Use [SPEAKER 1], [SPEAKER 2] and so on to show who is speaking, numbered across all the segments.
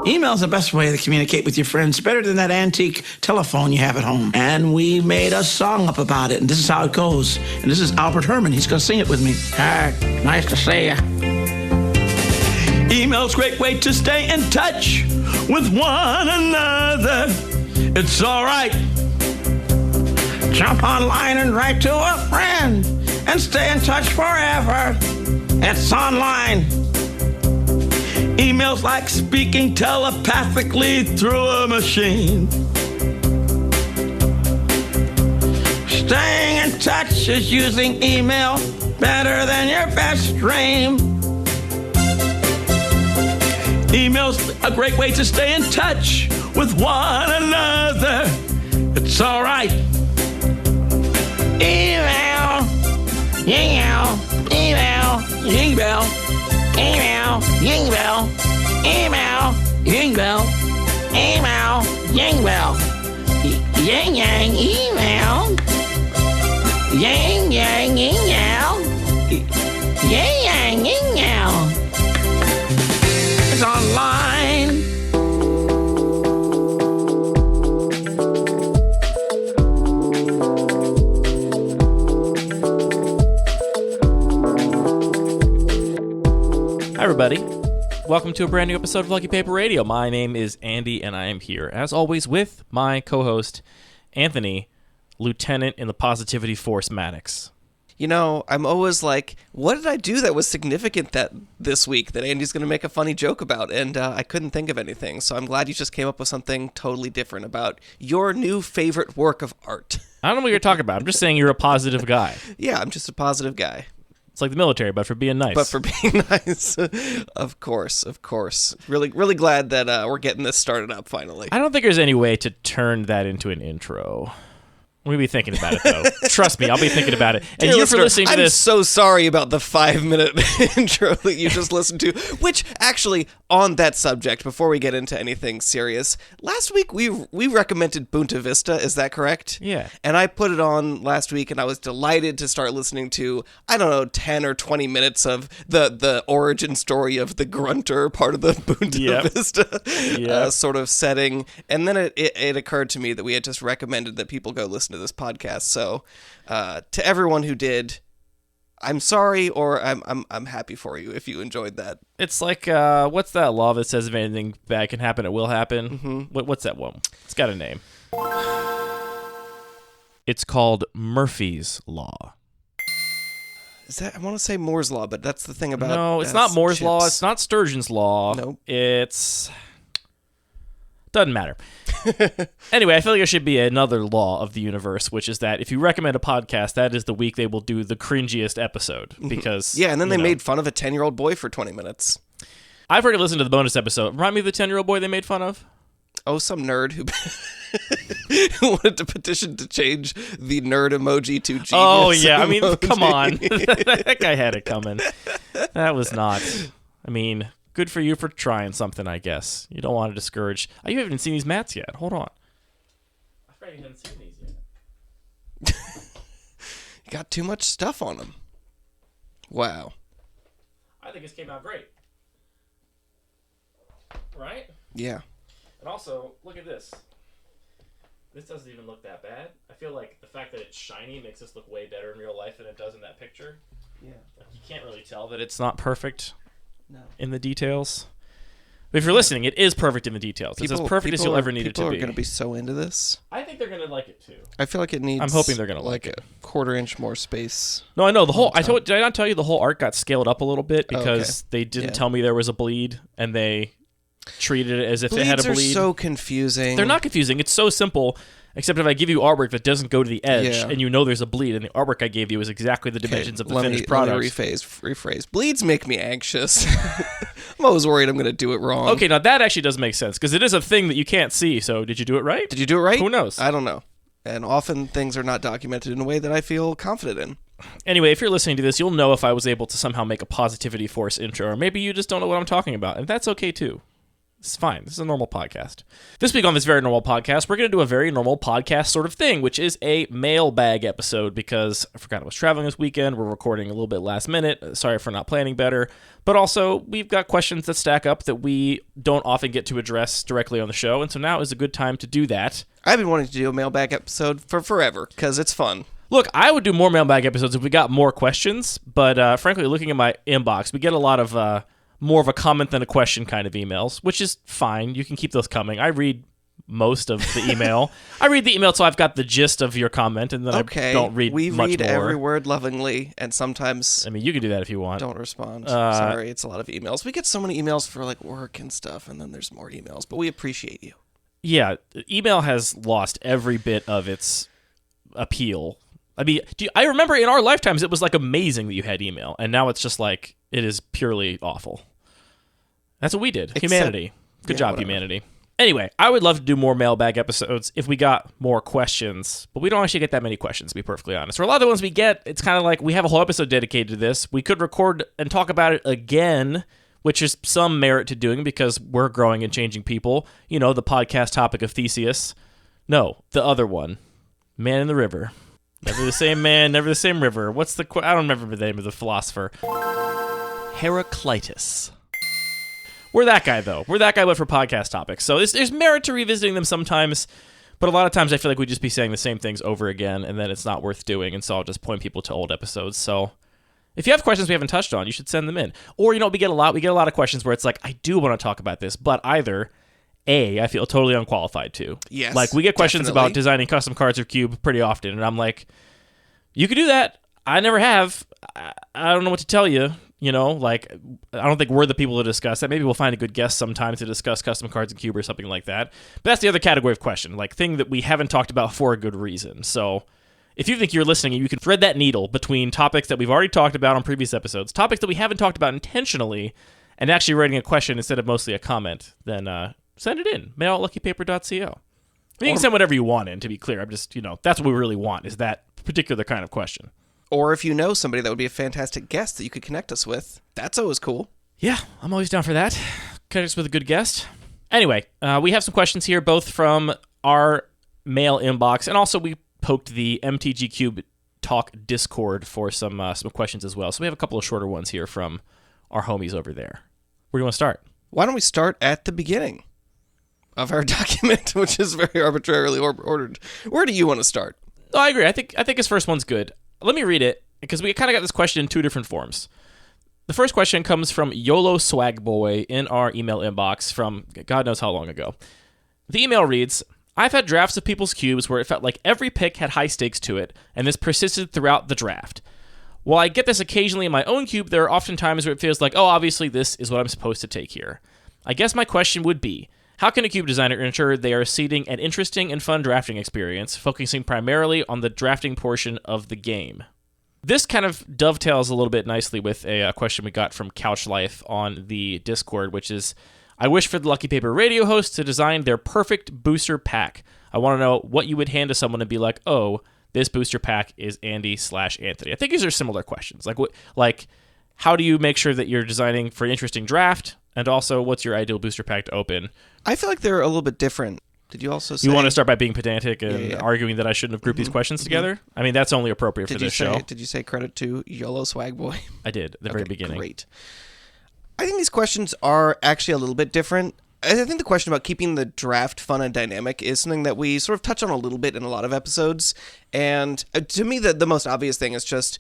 [SPEAKER 1] Email's the best way to communicate with your friends, better than that antique telephone you have at home. And we made a song up about it, and this is how it goes. And this is Albert Herman. He's going to sing it with me. Hi, nice to see you. Email's a great way to stay in touch with one another. It's all right. Jump online and write to a friend and stay in touch forever. It's online. Email's like speaking telepathically through a machine. Staying in touch is using email better than your best dream. Email's a great way to stay in touch with one another. It's all right. Email, email, email, email, email, email, email, email, email, email, yang yang email, yang yang email, yang yang email. It's online.
[SPEAKER 2] Hi, everybody. Welcome to a brand new episode of Lucky Paper Radio. My name is Andy, and I am here, as always, with my co-host, Anthony, Lieutenant in the Positivity Force Maddox.
[SPEAKER 3] You know, I'm always like, what did I do that was significant this week that Andy's going to make a funny joke about? And I couldn't think of anything, so I'm glad you just came up with something totally different about your new favorite work of art.
[SPEAKER 2] I don't know what you're talking about. I'm just saying you're a positive guy.
[SPEAKER 3] Yeah, I'm just a positive guy.
[SPEAKER 2] It's like the military, but for being nice.
[SPEAKER 3] But for being nice. Of course, of course. Really, really glad that we're getting this started up finally.
[SPEAKER 2] I don't think there's any way to turn that into an intro. We'll be thinking about it, though. Trust me, I'll be thinking about it. And
[SPEAKER 3] Dear
[SPEAKER 2] you for listening to this.
[SPEAKER 3] I'm so sorry about the 5-minute intro that you just listened to, which actually, on that subject, before we get into anything serious, last week we recommended Bunta Vista, is that correct?
[SPEAKER 2] Yeah.
[SPEAKER 3] And I put it on last week, and I was delighted to start listening to, 10 or 20 minutes of the origin story of the grunter part of the Bunta Vista sort of setting. And then it occurred to me that we had just recommended that people go listen to this podcast. So to everyone who did, I'm sorry, or I'm happy for you if you enjoyed that.
[SPEAKER 2] It's like what's that law that says if anything bad can happen, it will happen?
[SPEAKER 3] Mm-hmm.
[SPEAKER 2] What's that one? It's got a name. It's called Murphy's Law.
[SPEAKER 3] Is that, I want to say Moore's Law, but that's the thing about
[SPEAKER 2] No, it's not Moore's
[SPEAKER 3] chips.
[SPEAKER 2] Law. It's not Sturgeon's Law.
[SPEAKER 3] Nope.
[SPEAKER 2] It's doesn't matter. Anyway, I feel like there should be another law of the universe, which is that if you recommend a podcast, that is the week they will do the cringiest episode. Because
[SPEAKER 3] yeah, and then they made fun of a 10-year-old boy for 20 minutes.
[SPEAKER 2] I've already listened to the bonus episode. Remind me of the 10-year-old boy they made fun of?
[SPEAKER 3] Oh, some nerd who wanted to petition to change the nerd emoji to genius.
[SPEAKER 2] Oh, yeah. I mean,
[SPEAKER 3] emoji.
[SPEAKER 2] come on. That guy had it coming. That was not... I mean... Good for you for trying something, I guess. You don't want to discourage... Oh, you haven't seen these mats yet. Hold on. I forgot you hadn't seen these yet.
[SPEAKER 3] You got too much stuff on them. Wow.
[SPEAKER 2] I think this came out great. Right?
[SPEAKER 3] Yeah.
[SPEAKER 2] And also, look at this. This doesn't even look that bad. I feel like the fact that it's shiny makes this look way better in real life than it does in that picture.
[SPEAKER 3] Yeah.
[SPEAKER 2] Like, you can't really tell that it's not perfect.
[SPEAKER 3] No.
[SPEAKER 2] In the details. But if you're listening, it is perfect in the details. It's as perfect as you'll ever need it to be.
[SPEAKER 3] People are going to be so into this.
[SPEAKER 2] I think they're going to like it too.
[SPEAKER 3] I feel like it needs.
[SPEAKER 2] I'm hoping they're going to like it.
[SPEAKER 3] A quarter-inch more space.
[SPEAKER 2] No, I know the whole. Did I not tell you the whole art got scaled up a little bit because they didn't tell me there was a bleed and they treated it as if it had a bleed.
[SPEAKER 3] Bleeds are so confusing.
[SPEAKER 2] They're not confusing. It's so simple. Except if I give you artwork that doesn't go to the edge and you know there's a bleed, and the artwork I gave you is exactly the dimensions of the finished product.
[SPEAKER 3] Let me rephrase. Bleeds make me anxious. I'm always worried I'm going to do it wrong.
[SPEAKER 2] Okay, now that actually does make sense, because it is a thing that you can't see, so did you do it right?
[SPEAKER 3] Did you do it right?
[SPEAKER 2] Who knows?
[SPEAKER 3] I don't know. And often things are not documented in a way that I feel confident in.
[SPEAKER 2] Anyway, if you're listening to this, you'll know if I was able to somehow make a Positivity Force intro, or maybe you just don't know what I'm talking about, and that's okay too. It's fine. This is a normal podcast. This week on this very normal podcast, we're going to do a very normal podcast sort of thing, which is a mailbag episode because I forgot I was traveling this weekend. We're recording a little bit last minute. Sorry for not planning better. But also, we've got questions that stack up that we don't often get to address directly on the show, and so now is a good time to do that.
[SPEAKER 3] I've been wanting to do a mailbag episode for forever because it's fun.
[SPEAKER 2] Look, I would do more mailbag episodes if we got more questions, but frankly, looking at my inbox, we get a lot of more of a comment than a question kind of emails, which is fine. You can keep those coming. I read most of the email. I read the email so I've got the gist of your comment, and then I don't read much more.
[SPEAKER 3] We read every word lovingly, and sometimes...
[SPEAKER 2] I mean, you can do that if you want.
[SPEAKER 3] Don't respond. Sorry, it's a lot of emails. We get so many emails for like work and stuff, and then there's more emails, but we appreciate you.
[SPEAKER 2] Yeah, email has lost every bit of its appeal. I mean, I remember in our lifetimes it was like amazing that you had email, and now it's just like it is purely awful. That's what we did. Humanity. Good job, whatever. Humanity. Anyway, I would love to do more mailbag episodes if we got more questions, but we don't actually get that many questions, to be perfectly honest. For a lot of the ones we get, it's kind of like we have a whole episode dedicated to this. We could record and talk about it again, which is some merit to doing because we're growing and changing people. You know, the podcast topic of Theseus. No, the other one. Man in the River. Never the same man, never the same river. I don't remember the name of the philosopher. Heraclitus. We're that guy, though. We're that guy, but for podcast topics. So there's merit to revisiting them sometimes, but a lot of times I feel like we just be saying the same things over again, and then it's not worth doing, and so I'll just point people to old episodes. So if you have questions we haven't touched on, you should send them in. Or, we get a lot of questions where it's like, I do want to talk about this, but either... I feel totally unqualified to.
[SPEAKER 3] Yes,
[SPEAKER 2] like, we get questions
[SPEAKER 3] definitely.
[SPEAKER 2] about designing custom cards or Cube pretty often, and I'm like, you could do that. I never have. I don't know what to tell you. I don't think we're the people to discuss that. Maybe we'll find a good guest sometime to discuss custom cards in Cube or something like that. But that's the other category of question, like thing that we haven't talked about for a good reason. So if you think you're listening and you can thread that needle between topics that we've already talked about on previous episodes, topics that we haven't talked about intentionally, and actually writing a question instead of mostly a comment, then... send it in. Mail at luckypaper.co. You can send whatever you want in, to be clear. I'm just, that's what we really want, is that particular kind of question.
[SPEAKER 3] Or if you know somebody that would be a fantastic guest that you could connect us with, that's always cool.
[SPEAKER 2] Yeah, I'm always down for that. Connect us with a good guest. Anyway, we have some questions here, both from our mail inbox, and also we poked the MTG Cube Talk Discord for some questions as well. So we have a couple of shorter ones here from our homies over there. Where do you want to start?
[SPEAKER 3] Why don't we start at the beginning of our document, which is very arbitrarily ordered. Where do you want to start?
[SPEAKER 2] Oh, I agree. I think his first one's good. Let me read it, because we kind of got this question in two different forms. The first question comes from YOLO Swag Boy in our email inbox from God knows how long ago. The email reads, I've had drafts of people's cubes where it felt like every pick had high stakes to it, and this persisted throughout the draft. While I get this occasionally in my own cube, there are often times where it feels like, oh, obviously this is what I'm supposed to take here. I guess my question would be, how can a cube designer ensure they are seeding an interesting and fun drafting experience, focusing primarily on the drafting portion of the game? This kind of dovetails a little bit nicely with a question we got from Couch Life on the Discord, which is, I wish for the Lucky Paper radio host to design their perfect booster pack. I want to know what you would hand to someone and be like, oh, this booster pack is Andy/Anthony. I think these are similar questions. Like, how do you make sure that you're designing for an interesting draft? And also, what's your ideal booster pack to open?
[SPEAKER 3] I feel like they're a little bit different. Did you also say...
[SPEAKER 2] You want to start by being pedantic and arguing that I shouldn't have grouped these questions together? I mean, that's only appropriate for this show.
[SPEAKER 3] Did you say credit to YOLO Swag Boy?
[SPEAKER 2] I did, at the very beginning.
[SPEAKER 3] Great. I think these questions are actually a little bit different. I think the question about keeping the draft fun and dynamic is something that we sort of touch on a little bit in a lot of episodes. And to me, the most obvious thing is just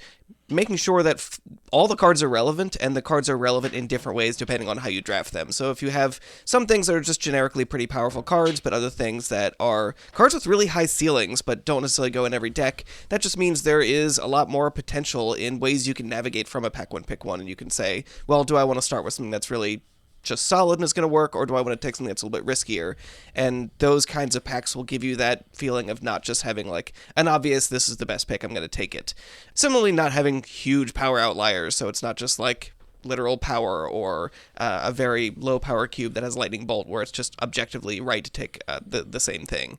[SPEAKER 3] making sure that all the cards are relevant, and the cards are relevant in different ways depending on how you draft them. So if you have some things that are just generically pretty powerful cards, but other things that are cards with really high ceilings but don't necessarily go in every deck, that just means there is a lot more potential in ways you can navigate from a pack one, pick one, and you can say, well, do I want to start with something that's really just solid and is going to work, or do I want to take something that's a little bit riskier? And those kinds of packs will give you that feeling of not just having like an obvious, this is the best pick, I'm going to take it. Similarly, not having huge power outliers, so it's not just like literal power or a very low power cube that has lightning bolt where it's just objectively right to take the same thing.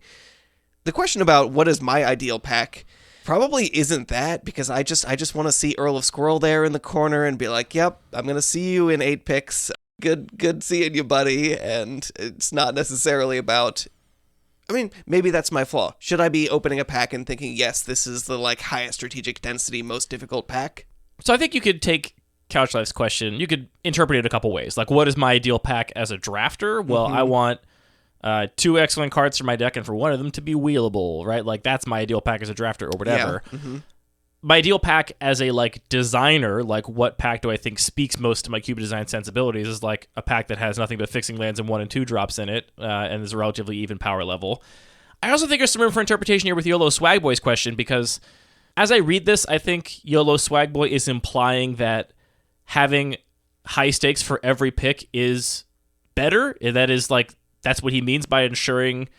[SPEAKER 3] The question about what is my ideal pack probably isn't that, because I just want to see Earl of Squirrel there in the corner and be like, yep, I'm going to see you in 8 picks. good seeing you, buddy. And it's not necessarily about, I mean, maybe that's my flaw. Should I be opening a pack and thinking, yes, this is the like highest strategic density, most difficult pack?
[SPEAKER 2] So I think you could take Couch Life's question, you could interpret it a couple ways. Like, what is my ideal pack as a drafter? Well, I want 2 excellent cards for my deck and for one of them to be wheelable, right? Like, that's my ideal pack as a drafter or whatever.
[SPEAKER 3] Yeah. Mm-hmm.
[SPEAKER 2] My ideal pack as a like designer, like what pack do I think speaks most to my cube design sensibilities, is like a pack that has nothing but fixing lands and 1 and 2 drops in it, and is a relatively even power level. I also think there's some room for interpretation here with YOLO Swagboy's question, because as I read this, I think YOLO Swagboy is implying that having high stakes for every pick is better. That is like, that's what he means by ensuring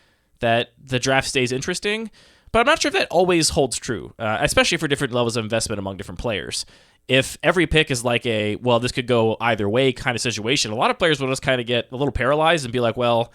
[SPEAKER 2] that the draft stays interesting. But I'm not sure if that always holds true, especially for different levels of investment among different players. If every pick is like a, well, this could go either way kind of situation, a lot of players will just kind of get a little paralyzed and be like, well,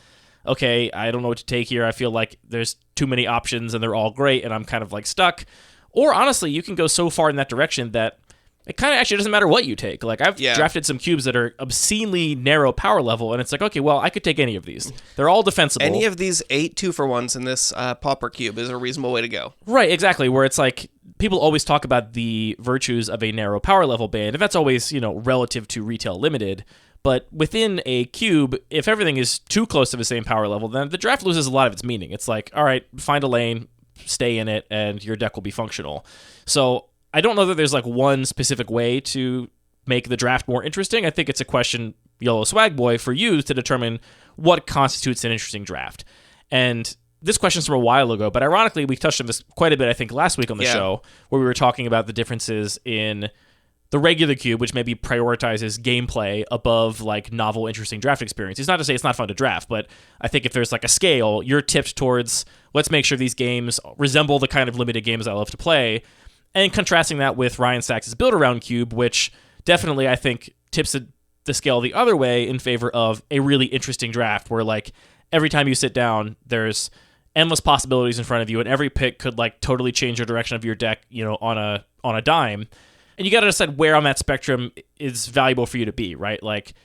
[SPEAKER 2] okay, I don't know what to take here. I feel like there's too many options and they're all great and I'm kind of like stuck. Or honestly, you can go so far in that direction that it kind of actually doesn't matter what you take. Like, I've drafted some cubes that are obscenely narrow power level, and it's like, okay, well, I could take any of these. They're all defensible.
[SPEAKER 3] Any of these 8 2-for-1s in this Pauper cube is a reasonable way to go.
[SPEAKER 2] Right, exactly, where it's like, people always talk about the virtues of a narrow power level band, and that's always, relative to retail limited. But within a cube, if everything is too close to the same power level, then the draft loses a lot of its meaning. It's like, all right, find a lane, stay in it, and your deck will be functional. So I don't know that there's like one specific way to make the draft more interesting. I think it's a question, YOLO Swagboy, for you to determine what constitutes an interesting draft. And this question's from a while ago, but ironically, we touched on this quite a bit, I think, last week on the show, where we were talking about the differences in the regular cube, which maybe prioritizes gameplay above like novel, interesting draft experience. It's not to say it's not fun to draft, but I think if there's like a scale, you're tipped towards, let's make sure these games resemble the kind of limited games I love to play. And contrasting that with Ryan Sachs' build-around cube, which definitely, I think, tips the scale the other way in favor of a really interesting draft, where, like, every time you sit down, there's endless possibilities in front of you, and every pick could, like, totally change the direction of your deck, on a dime. And you got to decide where on that spectrum is valuable for you to be, right? Like,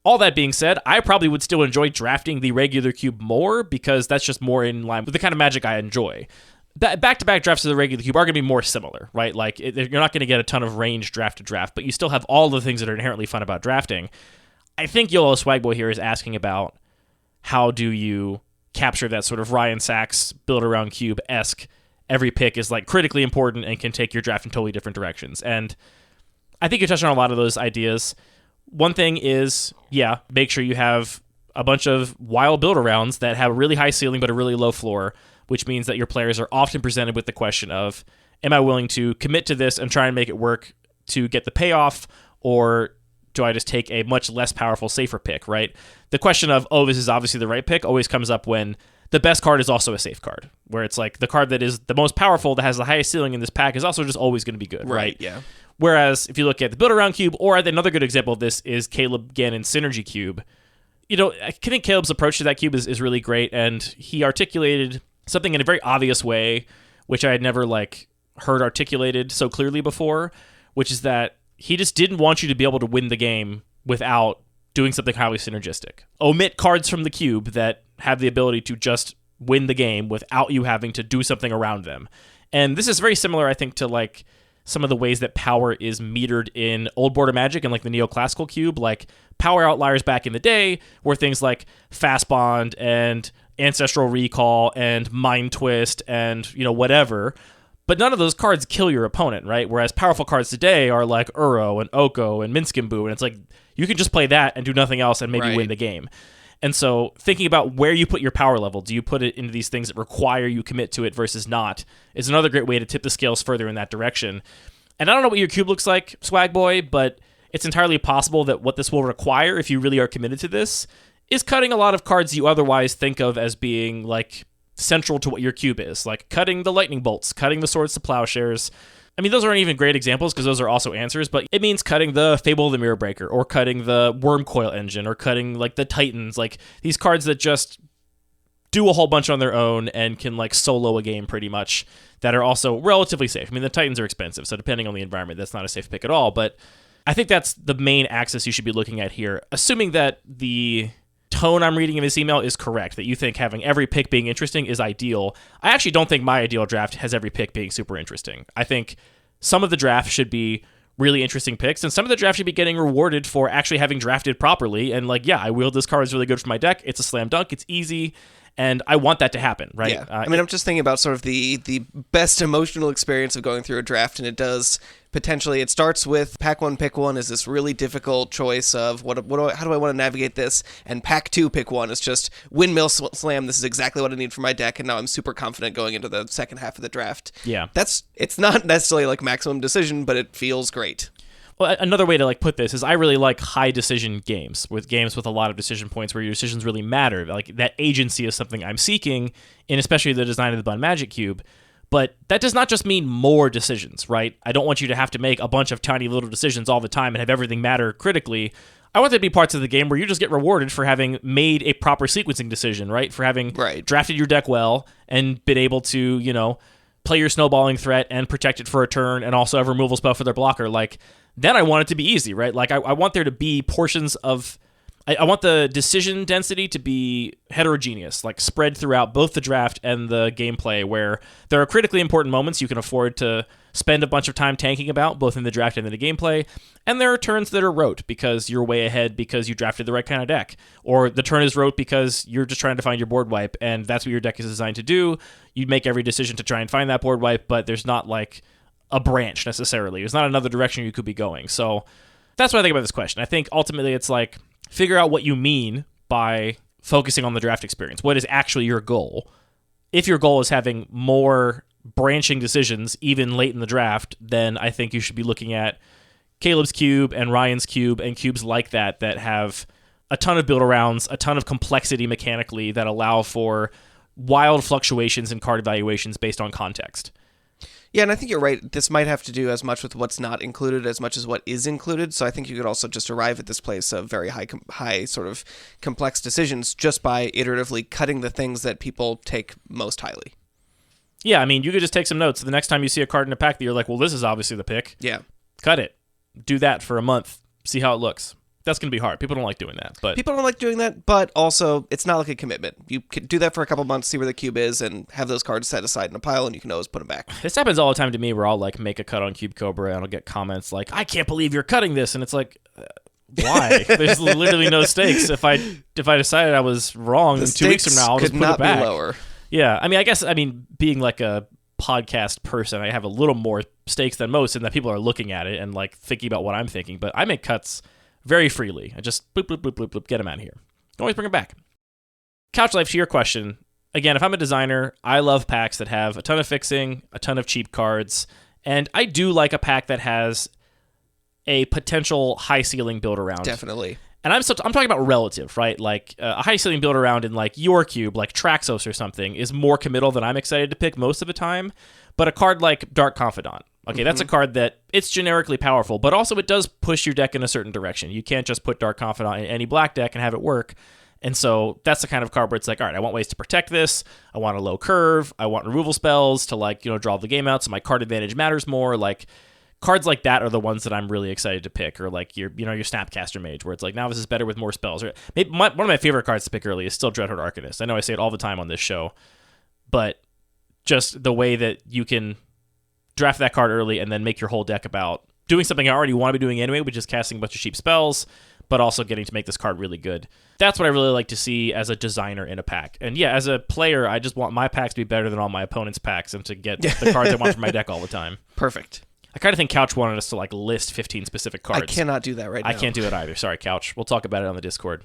[SPEAKER 2] all that being said, I probably would still enjoy drafting the regular cube more, because that's just more in line with the kind of Magic I enjoy. Back-to-back drafts of the regular cube are going to be more similar, right? Like, you're not going to get a ton of range draft to draft, but you still have all the things that are inherently fun about drafting. I think YOLO Swagboy here is asking about how do you capture that sort of Ryan Sachs build-around cube-esque, every pick is like critically important and can take your draft in totally different directions. And I think you touched on a lot of those ideas. One thing is, make sure you have a bunch of wild build-arounds that have a really high ceiling but a really low floor, which means that your players are often presented with the question of, am I willing to commit to this and try and make it work to get the payoff, or do I just take a much less powerful, safer pick, right? The question of, this is obviously the right pick, always comes up when the best card is also a safe card, where it's like the card that is the most powerful, that has the highest ceiling in this pack, is also just always going to be good, right?
[SPEAKER 3] Yeah.
[SPEAKER 2] Whereas if you look at the build-around cube, or another good example of this is Caleb Gannon's Synergy cube, I think Caleb's approach to that cube is really great, and he articulated something in a very obvious way, which I had never heard articulated so clearly before, which is that he just didn't want you to be able to win the game without doing something highly synergistic. Omit cards from the cube that have the ability to just win the game without you having to do something around them. And this is very similar, I think, to some of the ways that power is metered in old Board of Magic and the neoclassical cube. Like, power outliers back in the day were things like Fast Bond and Ancestral Recall and Mind Twist and, whatever. But none of those cards kill your opponent, right? Whereas powerful cards today are like Uro and Oko and Minskin-Boo, and it's like, you can just play that and do nothing else and maybe win the game. And so thinking about where you put your power level, do you put it into these things that require you commit to it versus not, is another great way to tip the scales further in that direction. And I don't know what your cube looks like, Swagboy, but it's entirely possible that what this will require, if you really are committed to this, is cutting a lot of cards you otherwise think of as being central to what your cube is, like cutting the lightning bolts, cutting the swords to plowshares. I mean, those aren't even great examples because those are also answers, but it means cutting the Fable of the Mirror Breaker, or cutting the Worm Coil Engine, or cutting the Titans, these cards that just do a whole bunch on their own and can solo a game pretty much, that are also relatively safe. I mean, the Titans are expensive, so depending on the environment, that's not a safe pick at all, but I think that's the main axis you should be looking at here, assuming that the tone I'm reading in this email is correct, that you think having every pick being interesting is ideal. I actually don't think my ideal draft has every pick being super interesting. I think some of the draft should be really interesting picks, and some of the draft should be getting rewarded for actually having drafted properly. And like, yeah, I wield this card is really good for my deck. It's a slam dunk. It's easy. And I want that to happen, right?
[SPEAKER 3] Yeah. I'm just thinking about sort of the best emotional experience of going through a draft, and it does potentially. It starts with pack 1, pick 1 is this really difficult choice of how do I want to navigate this, and pack 2, pick 1 is just windmill slam. This is exactly what I need for my deck, and now I'm super confident going into the second half of the draft.
[SPEAKER 2] Yeah,
[SPEAKER 3] it's not necessarily like maximum decision, but it feels great.
[SPEAKER 2] Well, another way to like put this is I really like high decision games with a lot of decision points where your decisions really matter. Like that agency is something I'm seeking in especially the design of the Bun Magic Cube. But that does not just mean more decisions, right? I don't want you to have to make a bunch of tiny little decisions all the time and have everything matter critically. I want there to be parts of the game where you just get rewarded for having made a proper sequencing decision, right? For having drafted your deck well and been able to, play your snowballing threat and protect it for a turn and also have a removal spell for their blocker. Like, then I want it to be easy, right? Like, I want there to be portions of... I want the decision density to be heterogeneous, like spread throughout both the draft and the gameplay, where there are critically important moments you can afford to spend a bunch of time tanking about, both in the draft and in the gameplay, and there are turns that are rote because you're way ahead because you drafted the right kind of deck, or the turn is rote because you're just trying to find your board wipe, and that's what your deck is designed to do. You make every decision to try and find that board wipe, but there's not like a branch necessarily. There's not another direction you could be going. So that's what I think about this question. I think ultimately it's like, figure out what you mean by focusing on the draft experience. What is actually your goal? If your goal is having more branching decisions, even late in the draft, then I think you should be looking at Caleb's Cube and Ryan's Cube and cubes like that have a ton of build-arounds, a ton of complexity mechanically that allow for wild fluctuations in card evaluations based on context.
[SPEAKER 3] Yeah, and I think you're right. This might have to do as much with what's not included as much as what is included. So I think you could also just arrive at this place of very high sort of complex decisions just by iteratively cutting the things that people take most highly.
[SPEAKER 2] Yeah, I mean, you could just take some notes. The next time you see a card in a pack that you're like, well, this is obviously the pick.
[SPEAKER 3] Yeah.
[SPEAKER 2] Cut it. Do that for a month. See how it looks. That's going to be hard. People don't like doing that. But
[SPEAKER 3] also it's not like a commitment. You can do that for a couple months, see where the cube is, and have those cards set aside in a pile, and you can always put them back.
[SPEAKER 2] This happens all the time to me where I'll like make a cut on Cube Cobra, and I'll get comments like, I can't believe you're cutting this. And it's like, why? There's literally no stakes. If I decided I was wrong, in 2 weeks from now, I'll just put it back.
[SPEAKER 3] Be lower.
[SPEAKER 2] Yeah. I mean, being like a podcast person, I have a little more stakes than most in that people are looking at it and like thinking about what I'm thinking. But I make cuts very freely. I just bloop, bloop, bloop, bloop, bloop, get them out of here. Always bring them back. Couch Life, to your question. Again, if I'm a designer, I love packs that have a ton of fixing, a ton of cheap cards, and I do like a pack that has a potential high ceiling build around.
[SPEAKER 3] Definitely.
[SPEAKER 2] And I'm talking about relative, right? Like a high ceiling build around in like your cube, like Traxos or something, is more committal than I'm excited to pick most of the time. But a card like Dark Confidant, okay, that's a card that it's generically powerful, but also it does push your deck in a certain direction. You can't just put Dark Confidant in any black deck and have it work. And so that's the kind of card where it's like, all right, I want ways to protect this. I want a low curve. I want removal spells to like, draw the game out so my card advantage matters more. Like cards like that are the ones that I'm really excited to pick, or like your Snapcaster Mage, where it's like, now this is better with more spells. Or maybe one of my favorite cards to pick early is still Dreadhorde Arcanist. I know I say it all the time on this show, but just the way that you can draft that card early and then make your whole deck about doing something I already want to be doing anyway, which is casting a bunch of cheap spells, but also getting to make this card really good. That's what I really like to see as a designer in a pack. And yeah, as a player, I just want my packs to be better than all my opponent's packs and to get the cards I want from my deck all the time.
[SPEAKER 3] Perfect.
[SPEAKER 2] I kind of think Couch wanted us to like list 15 specific cards.
[SPEAKER 3] I cannot do that right now.
[SPEAKER 2] I can't do it either. Sorry, Couch. We'll talk about it on the Discord.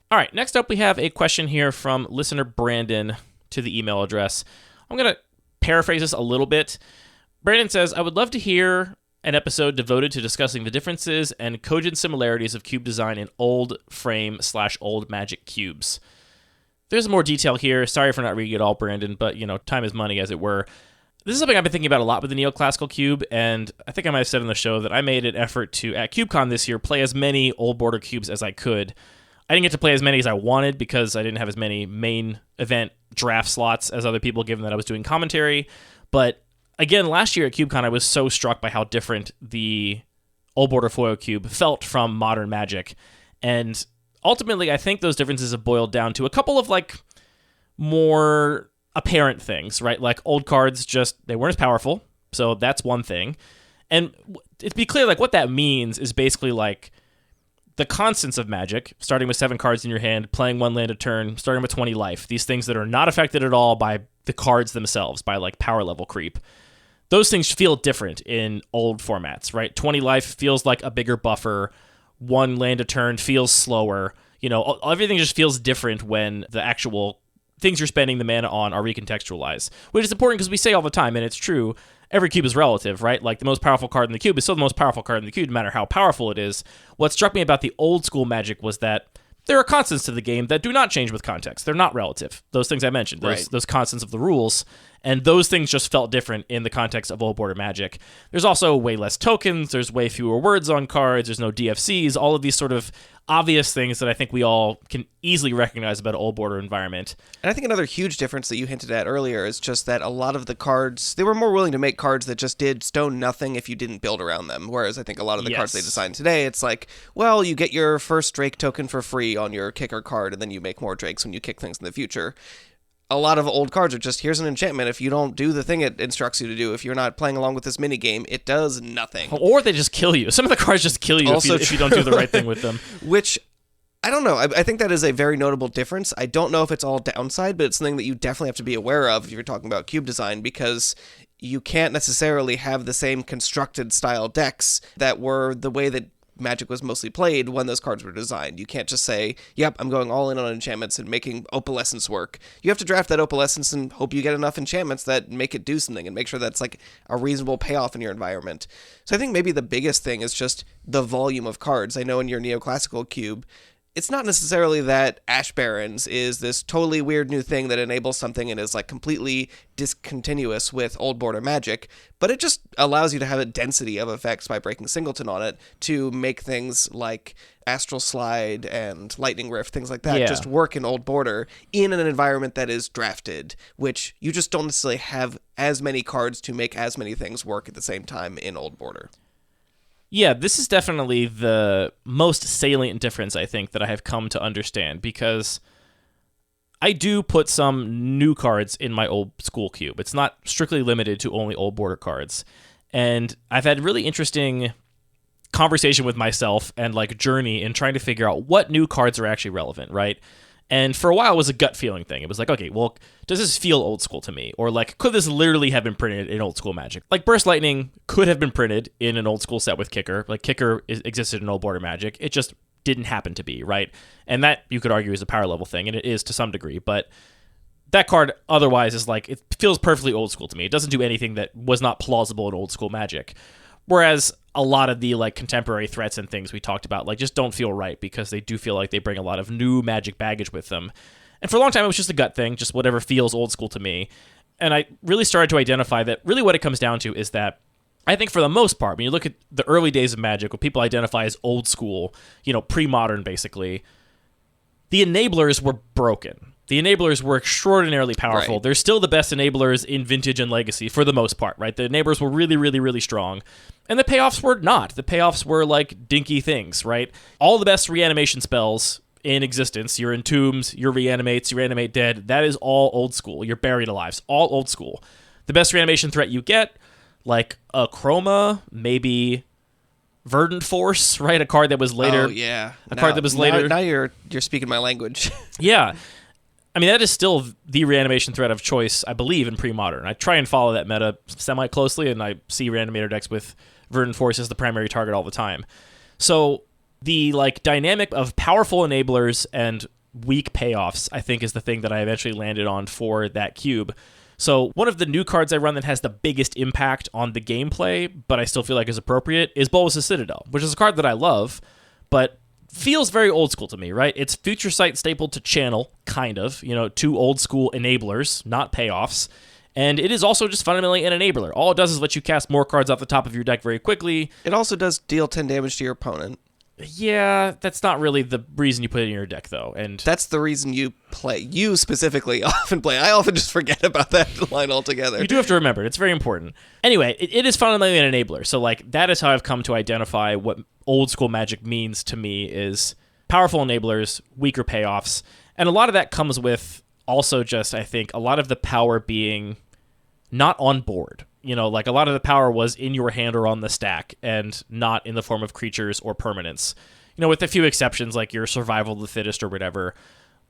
[SPEAKER 2] All right, next up we have a question here from listener Brandon to the email address. I'm going to paraphrase this a little bit. Brandon says, I would love to hear an episode devoted to discussing the differences and cogent similarities of cube design in old frame/old Magic cubes. There's more detail here. Sorry for not reading it all, Brandon, but, time is money, as it were. This is something I've been thinking about a lot with the Neoclassical Cube, and I think I might have said on the show that I made an effort to, at CubeCon this year, play as many old border cubes as I could. I didn't get to play as many as I wanted because I didn't have as many main event draft slots as other people, given that I was doing commentary. But again, last year at CubeCon, I was so struck by how different the Old Border Foil Cube felt from modern Magic. And ultimately, I think those differences have boiled down to a couple of like more apparent things, right? Like old cards they weren't as powerful. So that's one thing. And to be clear, like what that means is basically like the constants of Magic, starting with 7 cards in your hand, playing 1 land a turn, starting with 20 life, these things that are not affected at all by the cards themselves, by like power level creep. Those things feel different in old formats, right? 20 life feels like a bigger buffer. 1 land a turn feels slower. Everything just feels different when the actual things you're spending the mana on are recontextualized, which is important because we say all the time, and it's true, every cube is relative, right? Like the most powerful card in the cube is still the most powerful card in the cube, no matter how powerful it is. What struck me about the old school Magic was that there are constants to the game that do not change with context. They're not relative. Those things I mentioned, those constants of the rules, and those things just felt different in the context of Old Border Magic. There's also way less tokens, there's way fewer words on cards, there's no DFCs, all of these sort of obvious things that I think we all can easily recognize about an Old Border environment.
[SPEAKER 3] And I think another huge difference that you hinted at earlier is just that a lot of the cards, they were more willing to make cards that just did stone nothing if you didn't build around them. Whereas I think a lot of the cards they design today, it's like, well, you get your first Drake token for free on your kicker card, and then you make more Drakes when you kick things in the future. A lot of old cards are just, here's an enchantment. If you don't do the thing it instructs you to do, if you're not playing along with this minigame, it does nothing.
[SPEAKER 2] Or they just kill you. Some of the cards just kill you if you don't do the right thing with them.
[SPEAKER 3] Which, I don't know. I think that is a very notable difference. I don't know if it's all downside, but it's something that you definitely have to be aware of if you're talking about cube design, because you can't necessarily have the same constructed style decks that were the way that Magic was mostly played when those cards were designed. You can't just say, yep, I'm going all in on enchantments and making opalescence work. You have to draft that opalescence and hope you get enough enchantments that make it do something and make sure that's like a reasonable payoff in your environment. So I think maybe the biggest thing is just the volume of cards. I know in your neoclassical cube, it's not necessarily that Ash Barrens is this totally weird new thing that enables something and is like completely discontinuous with Old Border Magic, but it just allows you to have a density of effects by breaking Singleton on it to make things like Astral Slide and Lightning Rift, things like that, just work in Old Border in an environment that is drafted, which you just don't necessarily have as many cards to make as many things work at the same time in Old Border.
[SPEAKER 2] Yeah, this is definitely the most salient difference, I think, that I have come to understand, because I do put some new cards in my old school cube. It's not strictly limited to only Old Border cards. And I've had really interesting conversation with myself and like journey in trying to figure out what new cards are actually relevant, right? And for a while, it was a gut feeling thing. It was like, okay, well, does this feel old school to me? Or like, could this literally have been printed in old school Magic? Like Burst Lightning could have been printed in an old school set with Kicker. Like Kicker existed in Old Border Magic. It just didn't happen to be, right? And that, you could argue, is a power level thing, and it is to some degree. But that card otherwise is like, it feels perfectly old school to me. It doesn't do anything that was not plausible in old school Magic. Whereas a lot of the like contemporary threats and things we talked about like just don't feel right, because they do feel like they bring a lot of new Magic baggage with them. And for a long time, it was just a gut thing, just whatever feels old school to me. And I really started to identify that really what it comes down to is that I think for the most part, when you look at the early days of Magic, what people identify as old school, pre-modern basically, the enablers were broken. The enablers were extraordinarily powerful. Right. They're still the best enablers in Vintage and Legacy for the most part, right? The enablers were really, really, really strong. And the payoffs were not. The payoffs were like dinky things, right? All the best reanimation spells in existence, your Entombs, your Reanimates, your Reanimate Dead, that is all old school. Your Buried Alives, all old school. The best reanimation threat you get, like a Chroma, maybe Verdant Force, right? A card that was later.
[SPEAKER 3] Oh, yeah.
[SPEAKER 2] Card that was later.
[SPEAKER 3] Now you're speaking my language.
[SPEAKER 2] Yeah. I mean, that is still the reanimation threat of choice, I believe, in pre-modern. I try and follow that meta semi-closely, and I see reanimator decks with Verdant Force as the primary target all the time. So the like dynamic of powerful enablers and weak payoffs, I think, is the thing that I eventually landed on for that cube. So one of the new cards I run that has the biggest impact on the gameplay, but I still feel like is appropriate, is Bolas' Citadel, which is a card that I love, but feels very old school to me, right? It's Future Sight stapled to Channel, kind of, two old school enablers, not payoffs. And it is also just fundamentally an enabler. All it does is let you cast more cards off the top of your deck very quickly.
[SPEAKER 3] It also does deal 10 damage to your opponent.
[SPEAKER 2] Yeah, that's not really the reason you put it in your deck, though. And
[SPEAKER 3] that's the reason you play. You specifically often play. I often just forget about that line altogether.
[SPEAKER 2] You do have to remember it. It's very important. Anyway, it is fundamentally an enabler. So, like, that is how I've come to identify what old school Magic means to me is powerful enablers, weaker payoffs. And a lot of that comes with also just, I think, a lot of the power being not on board. You know, like a lot of the power was in your hand or on the stack and not in the form of creatures or permanents. You know, with a few exceptions like your survival of the fittest or whatever.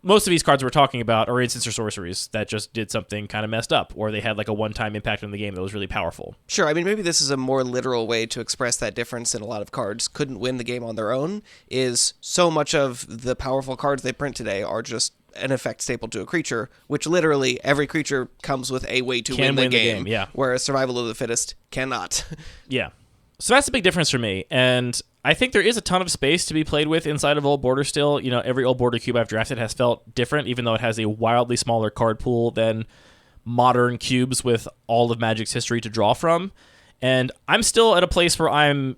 [SPEAKER 2] Most of these cards we're talking about are instants or sorceries that just did something kind of messed up, or they had like a one-time impact on the game that was really powerful.
[SPEAKER 3] Sure, I mean, maybe this is a more literal way to express that difference in a lot of cards couldn't win the game on their own, is so much of the powerful cards they print today are just an effect stapled to a creature, which literally every creature comes with a way to win the game,
[SPEAKER 2] yeah.
[SPEAKER 3] Whereas survival of the fittest cannot.
[SPEAKER 2] Yeah. So that's a big difference for me, and I think there is a ton of space to be played with inside of Old Border still. You know, every Old Border cube I've drafted has felt different, even though it has a wildly smaller card pool than modern cubes with all of Magic's history to draw from. And I'm still at a place where I'm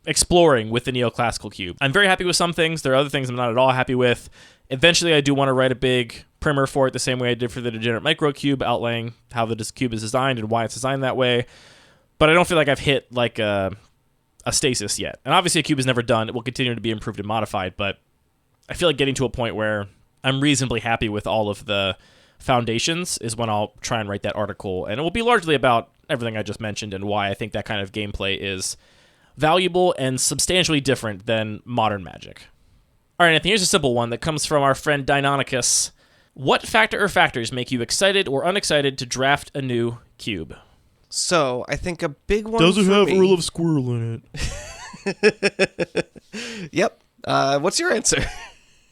[SPEAKER 2] exploring with the neoclassical cube. I'm very happy with some things. There are other things I'm not at all happy with. Eventually, I do want to write a big primer for it the same way I did for the Degenerate Micro Cube, outlaying how the cube is designed and why it's designed that way. But I don't feel like I've hit like a stasis yet. And obviously, a cube is never done. It will continue to be improved and modified, but I feel like getting to a point where I'm reasonably happy with all of the foundations is when I'll try and write that article. And it will be largely about everything I just mentioned and why I think that kind of gameplay is valuable and substantially different than modern Magic. All right, Anthony, here's a simple one that comes from our friend Deinonychus. What factor or factors make you excited or unexcited to draft a new cube?
[SPEAKER 3] So, I think a big one
[SPEAKER 2] Does it
[SPEAKER 3] for
[SPEAKER 2] have
[SPEAKER 3] me...
[SPEAKER 2] Earl of Squirrel in
[SPEAKER 3] it? Yep. What's your answer?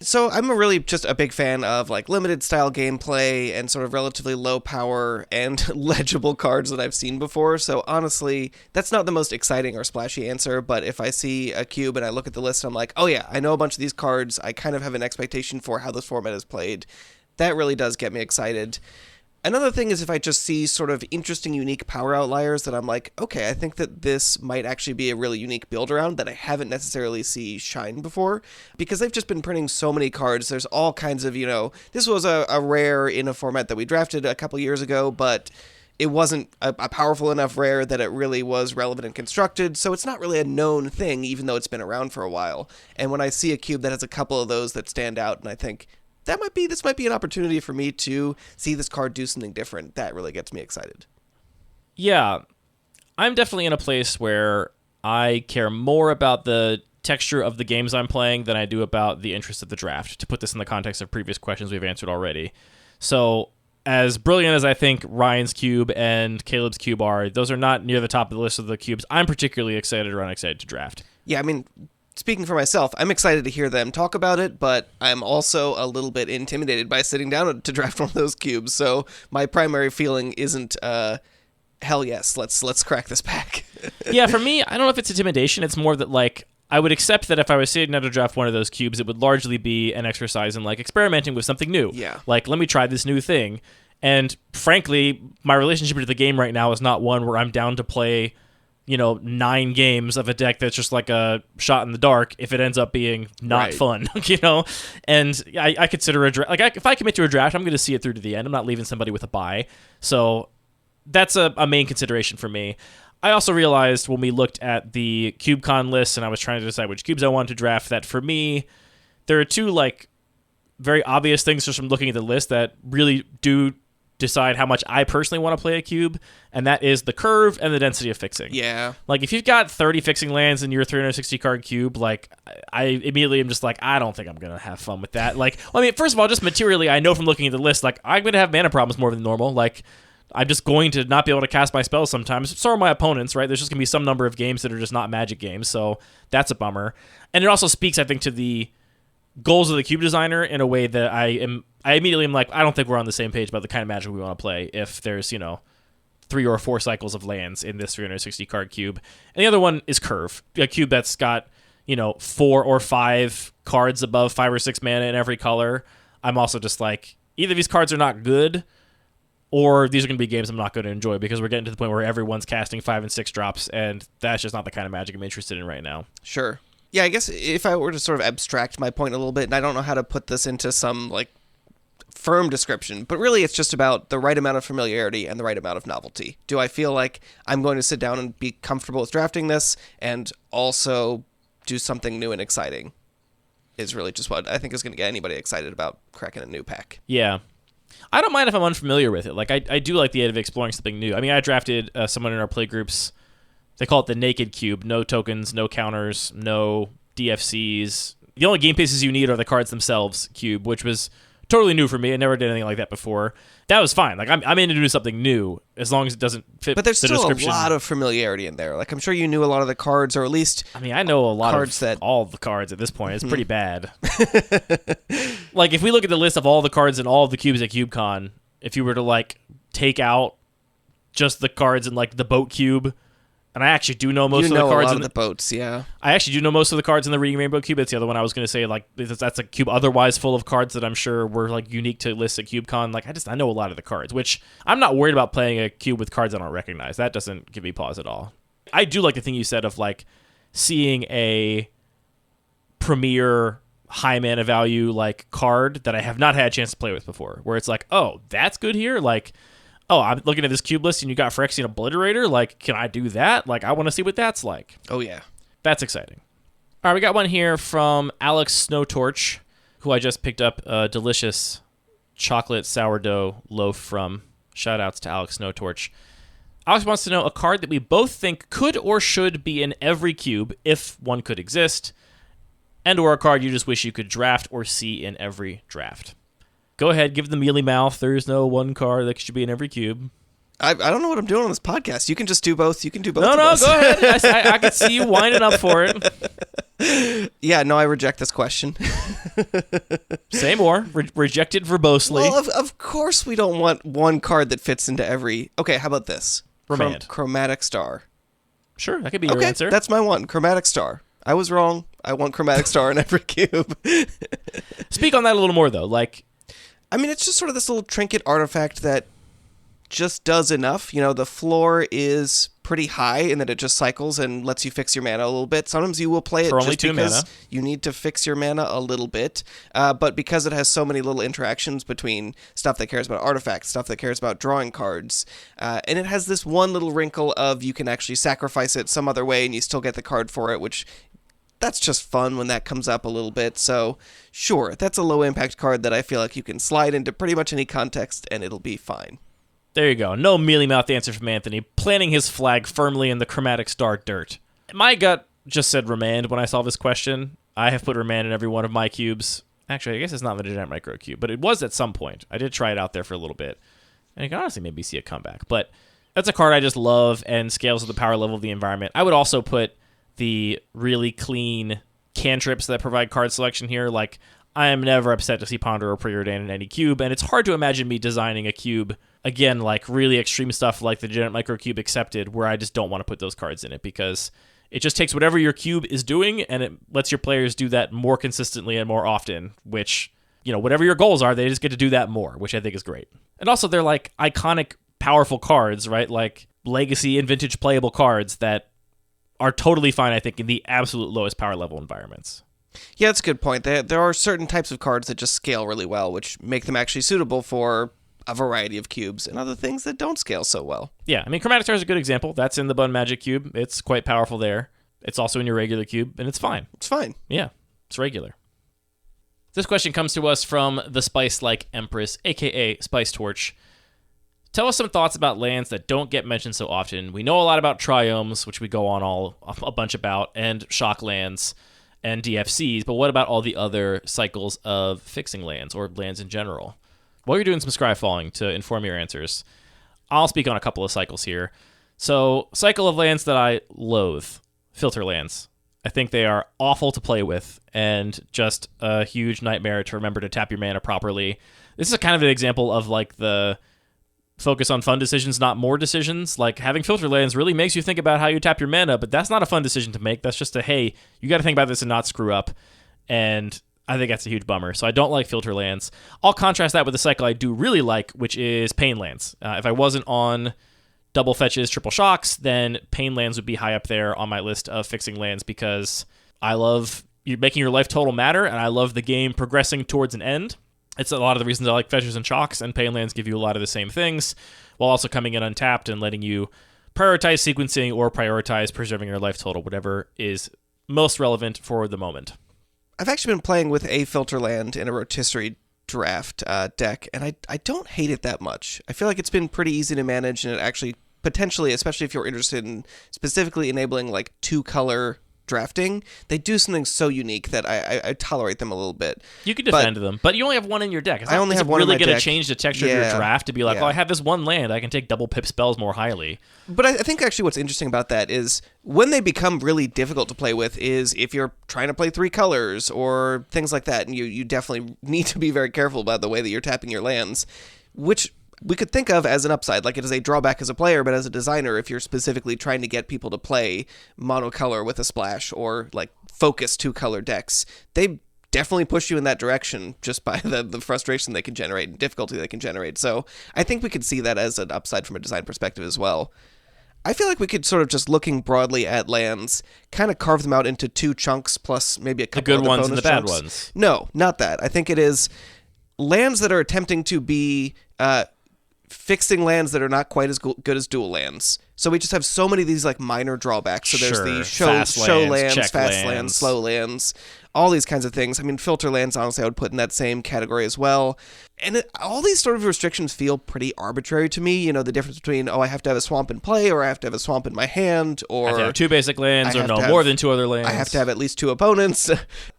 [SPEAKER 3] So I'm really just a big fan of like limited style gameplay and sort of relatively low power and legible cards that I've seen before. So honestly, that's not the most exciting or splashy answer, but if I see a cube and I look at the list, I'm like, oh yeah, I know a bunch of these cards. I kind of have an expectation for how this format is played. That really does get me excited. Another thing is if I just see sort of interesting, unique power outliers that I'm like, okay, I think that this might actually be a really unique build around that I haven't necessarily seen shine before. Because they've just been printing so many cards, there's all kinds of, this was a rare in a format that we drafted a couple years ago, but it wasn't a powerful enough rare that it really was relevant and constructed, so it's not really a known thing, even though it's been around for a while. And when I see a cube that has a couple of those that stand out, and I think, this might be an opportunity for me to see this card do something different. That really gets me excited.
[SPEAKER 2] Yeah, I'm definitely in a place where I care more about the texture of the games I'm playing than I do about the interest of the draft, to put this in the context of previous questions we've answered already. So, as brilliant as I think Ryan's cube and Caleb's cube are, those are not near the top of the list of the cubes I'm particularly excited or unexcited to draft.
[SPEAKER 3] Yeah, I mean, speaking for myself, I'm excited to hear them talk about it, but I'm also a little bit intimidated by sitting down to draft one of those cubes. So my primary feeling isn't, hell yes, let's crack this pack.
[SPEAKER 2] Yeah, for me, I don't know if it's intimidation. It's more that, like, I would accept that if I was sitting down to draft one of those cubes, it would largely be an exercise in, like, experimenting with something new.
[SPEAKER 3] Yeah.
[SPEAKER 2] Like, let me try this new thing. And frankly, my relationship to the game right now is not one where I'm down to play 9 games of a deck that's just like a shot in the dark if it ends up being not fun, And I consider a draft, like, if I commit to a draft, I'm going to see it through to the end. I'm not leaving somebody with a bye. So that's a main consideration for me. I also realized when we looked at the CubeCon list and I was trying to decide which cubes I wanted to draft that for me, there are two, like, very obvious things just from looking at the list that really do decide how much I personally want to play a cube, and that is the curve and the density of fixing.
[SPEAKER 3] Yeah.
[SPEAKER 2] Like, if you've got 30 fixing lands in your 360 card cube, like, I immediately am just like, I don't think I'm going to have fun with that. Like, well, I mean, first of all, just materially, I know from looking at the list, like, I'm going to have mana problems more than normal. Like, I'm just going to not be able to cast my spells sometimes. So are my opponents, right? There's just going to be some number of games that are just not Magic games, so that's a bummer. And it also speaks, I think, to the goals of the cube designer in a way that I immediately am like, I don't think we're on the same page about the kind of Magic we want to play if there's, 3 or 4 cycles of lands in this 360 card cube. And the other one is curve, a cube that's got, 4 or 5 cards above 5 or 6 mana in every color. I'm also just like, either these cards are not good, or these are going to be games I'm not going to enjoy because we're getting to the point where everyone's casting 5 and 6 drops, and that's just not the kind of Magic I'm interested in right now.
[SPEAKER 3] Sure. Yeah, I guess if I were to sort of abstract my point a little bit, and I don't know how to put this into some like firm description, but really it's just about the right amount of familiarity and the right amount of novelty. Do I feel like I'm going to sit down and be comfortable with drafting this and also do something new and exciting is really just what I think is going to get anybody excited about cracking a new pack.
[SPEAKER 2] Yeah. I don't mind if I'm unfamiliar with it. Like, I do like the idea of exploring something new. I mean, I drafted someone in our play groups. They call it the Naked Cube. No tokens, no counters, no DFCs. The only game pieces you need are the cards themselves cube, which was totally new for me. I never did anything like that before. That was fine. Like, I'm in to do something new as long as it doesn't fit
[SPEAKER 3] But there's
[SPEAKER 2] the
[SPEAKER 3] still
[SPEAKER 2] description.
[SPEAKER 3] a lot of familiarity in there. Like, I'm sure you knew a lot of the cards, or at least...
[SPEAKER 2] I mean, I know a lot
[SPEAKER 3] cards
[SPEAKER 2] of all the cards at this point. It's pretty bad. Like, if we look at the list of all the cards and all of the cubes at CubeCon, if you were to, like, take out just the cards in, like, the boat cube... And I actually do know most of the cards.
[SPEAKER 3] You know a lot
[SPEAKER 2] in
[SPEAKER 3] of the boats, yeah.
[SPEAKER 2] I actually do know most of the cards in the Reading Rainbow Cube. That's the other one I was going to say. Like, that's a cube otherwise full of cards that I'm sure were like unique to lists at CubeCon. Like, I know a lot of the cards, which I'm not worried about playing a cube with cards I don't recognize. That doesn't give me pause at all. I do like the thing you said of like seeing a premier high mana value like card that I have not had a chance to play with before, where it's like, oh, that's good here. Like, oh, I'm looking at this cube list and you got Phyrexian Obliterator. Like, can I do that? Like, I want to see what that's like.
[SPEAKER 3] Oh, yeah.
[SPEAKER 2] That's exciting. All right, we got one here from Alex Snowtorch, who I just picked up a delicious chocolate sourdough loaf from. Shout outs to Alex Snowtorch. Alex wants to know a card that we both think could or should be in every cube, if one could exist, and or a card you just wish you could draft or see in every draft. Go ahead, give the mealy mouth. There's no one card that should be in every cube.
[SPEAKER 3] I don't know what I'm doing on this podcast. You can just do both. You can do both.
[SPEAKER 2] No,
[SPEAKER 3] of us.
[SPEAKER 2] go ahead. I could see you winding up for it.
[SPEAKER 3] Yeah, no, I reject this question.
[SPEAKER 2] Say more. Rejected verbosely.
[SPEAKER 3] Well, of course we don't want one card that fits into every... Okay, how about this?
[SPEAKER 2] Remand.
[SPEAKER 3] Chromatic Star.
[SPEAKER 2] Sure, that could be your answer.
[SPEAKER 3] That's my one. Chromatic Star. I was wrong. I want Chromatic Star in every cube.
[SPEAKER 2] Speak on that a little more, though. Like,
[SPEAKER 3] I mean, it's just sort of this little trinket artifact that just does enough. You know, the floor is pretty high in that it just cycles and lets you fix your mana a little bit. Sometimes you will play it
[SPEAKER 2] for
[SPEAKER 3] just
[SPEAKER 2] only 2
[SPEAKER 3] because
[SPEAKER 2] mana.
[SPEAKER 3] You need to fix your mana a little bit. But because it has so many little interactions between stuff that cares about artifacts, stuff that cares about drawing cards, and it has this one little wrinkle of you can actually sacrifice it some other way and you still get the card for it, which... That's just fun when that comes up a little bit. So, sure, that's a low-impact card that I feel like you can slide into pretty much any context, and it'll be fine.
[SPEAKER 2] There you go. No mealy-mouthed answer from Anthony, planting his flag firmly in the Chromatic Star dirt. My gut just said Remand when I saw this question. I have put Remand in every one of my cubes. Actually, I guess it's not the Giant Micro Cube, but it was at some point. I did try it out there for a little bit. And I can honestly maybe see a comeback. But that's a card I just love and scales with the power level of the environment. I would also put the really clean cantrips that provide card selection here. Like, I am never upset to see Ponder or Preordain in any cube, and it's hard to imagine me designing a cube, again, like really extreme stuff like the Giant Micro Cube accepted, where I just don't want to put those cards in it, because it just takes whatever your cube is doing, and it lets your players do that more consistently and more often, which, you know, whatever your goals are, they just get to do that more, which I think is great. And also, they're like iconic, powerful cards, right? Like legacy and vintage playable cards that are totally fine, I think, in the absolute lowest power level environments.
[SPEAKER 3] Yeah, that's a good point. There are certain types of cards that just scale really well, which make them actually suitable for a variety of cubes, and other things that don't scale so well.
[SPEAKER 2] Yeah, I mean, Chromatic Star is a good example. That's in the Bun Magic Cube. It's quite powerful there. It's also in your regular cube, and it's fine.
[SPEAKER 3] It's fine.
[SPEAKER 2] Yeah, it's regular. This question comes to us from the Spice-like Empress, a.k.a. Spice Torch. Tell us some thoughts about lands that don't get mentioned so often. We know a lot about Triomes, which we go on a bunch about, and Shock lands and DFCs, but what about all the other cycles of fixing lands, or lands in general? While you're doing some scry falling to inform your answers, I'll speak on a couple of cycles here. So, cycle of lands that I loathe. Filter lands. I think they are awful to play with, and just a huge nightmare to remember to tap your mana properly. This is kind of an example of like the focus on fun decisions, not more decisions. Like, having filter lands really makes you think about how you tap your mana, but that's not a fun decision to make. That's just a, hey, you got to think about this and not screw up. And I think that's a huge bummer. So I don't like filter lands. I'll contrast that with a cycle I do really like, which is pain lands. If I wasn't on double fetches, triple shocks, then pain lands would be high up there on my list of fixing lands, because I love you making your life total matter, and I love the game progressing towards an end. It's a lot of the reasons I like fetchers and chalks, and pay and lands give you a lot of the same things, while also coming in untapped and letting you prioritize sequencing or prioritize preserving your life total, whatever is most relevant for the moment.
[SPEAKER 3] I've actually been playing with a filter land in a rotisserie draft deck, and I don't hate it that much. I feel like it's been pretty easy to manage, and it actually potentially, especially if you're interested in specifically enabling like 2-color drafting, they do something so unique that I tolerate them a little bit.
[SPEAKER 2] You can defend them, but you only have one in your deck.
[SPEAKER 3] I only have one in my deck.
[SPEAKER 2] Is it really going to change the texture of your draft to be like, oh, I have this one land, I can take double pip spells more highly?
[SPEAKER 3] But I think actually what's interesting about that is when they become really difficult to play with is if you're trying to play 3 colors or things like that, and you definitely need to be very careful about the way that you're tapping your lands, which we could think of as an upside, like it is a drawback as a player, but as a designer, if you're specifically trying to get people to play monocolor with a splash or like focus 2-color decks, they definitely push you in that direction just by the frustration they can generate and difficulty they can generate. So I think we could see that as an upside from a design perspective as well. I feel like we could sort of just looking broadly at lands, kind of carve them out into 2 chunks plus maybe a couple
[SPEAKER 2] the good ones
[SPEAKER 3] bonus
[SPEAKER 2] and the bad
[SPEAKER 3] chunks.
[SPEAKER 2] ones.
[SPEAKER 3] No, not that. I think it is lands that are attempting to be fixing lands that are not quite as good as dual lands. So we just have so many of these like minor drawbacks. So there's the show lands, fast lands, slow lands, all these kinds of things. I mean, filter lands, honestly, I would put in that same category as well. And all these sort of restrictions feel pretty arbitrary to me. You know, the difference between, I have to have a swamp in play, or I have to have a swamp in my hand, or
[SPEAKER 2] I have to have 2 basic lands, or no more than 2 other lands.
[SPEAKER 3] I have to have at least 2 opponents.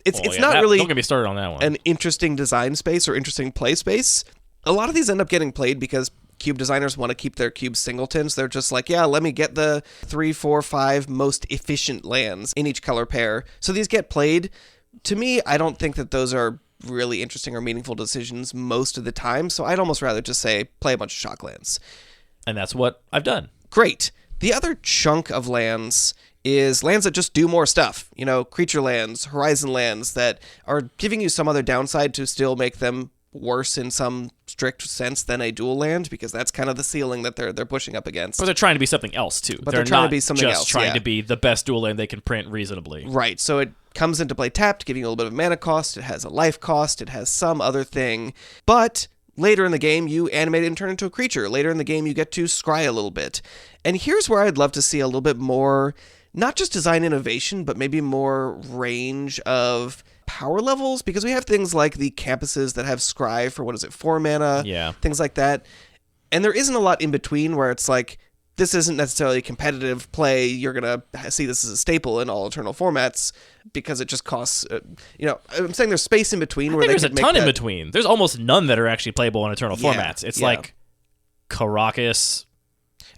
[SPEAKER 3] It's not really
[SPEAKER 2] don't get me started on that one.
[SPEAKER 3] An interesting design space or interesting play space. A lot of these end up getting played because cube designers want to keep their cubes singletons. They're just like, let me get the 3, 4, 5 most efficient lands in each color pair. So these get played. To me, I don't think that those are really interesting or meaningful decisions most of the time. So I'd almost rather just say, play a bunch of shock lands.
[SPEAKER 2] And that's what I've done.
[SPEAKER 3] Great. The other chunk of lands is lands that just do more stuff. You know, creature lands, horizon lands that are giving you some other downside to still make them worse in some strict sense than a dual land, because that's kind of the ceiling that they're pushing up against.
[SPEAKER 2] But they're trying to be something else too.
[SPEAKER 3] But they're trying to be something
[SPEAKER 2] else.
[SPEAKER 3] else.
[SPEAKER 2] Trying to be the best dual land they can print reasonably.
[SPEAKER 3] Right. So it comes into play tapped, giving you a little bit of mana cost. It has a life cost. It has some other thing. But later in the game, you animate it and turn it into a creature. Later in the game, you get to scry a little bit. And here's where I'd love to see a little bit more, not just design innovation, but maybe more range of power levels, because we have things like the campuses that have scry for 4 mana, things like that, and there isn't a lot in between where it's like, this isn't necessarily a competitive play, you're gonna see this as a staple in all Eternal formats, because it just costs, I'm saying there's space in between where
[SPEAKER 2] there's a ton in between. There's almost none that are actually playable in Eternal formats. It's like Caracas.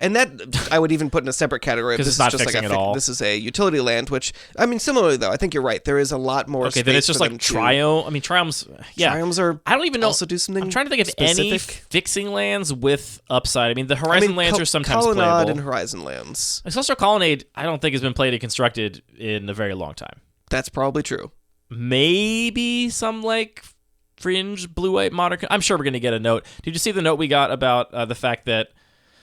[SPEAKER 3] And that I would even put in a separate category.
[SPEAKER 2] Because it's not fixing at all.
[SPEAKER 3] This is a utility land, which, I mean, similarly, though, I think you're right. There is a lot more space.
[SPEAKER 2] Okay, then it's just like Triome. I mean, Triomes,
[SPEAKER 3] Triomes are
[SPEAKER 2] I don't even know.
[SPEAKER 3] Also do something
[SPEAKER 2] I'm trying to think of
[SPEAKER 3] specific.
[SPEAKER 2] any fixing lands with upside. I mean, the Horizon lands are sometimes
[SPEAKER 3] Colonnade
[SPEAKER 2] playable.
[SPEAKER 3] and Horizon lands.
[SPEAKER 2] Accessor Colonnade, I don't think has been played and constructed in a very long time.
[SPEAKER 3] That's probably true.
[SPEAKER 2] Maybe some, like, fringe blue-white modern. I'm sure we're going to get a note. Did you see the note we got about the fact that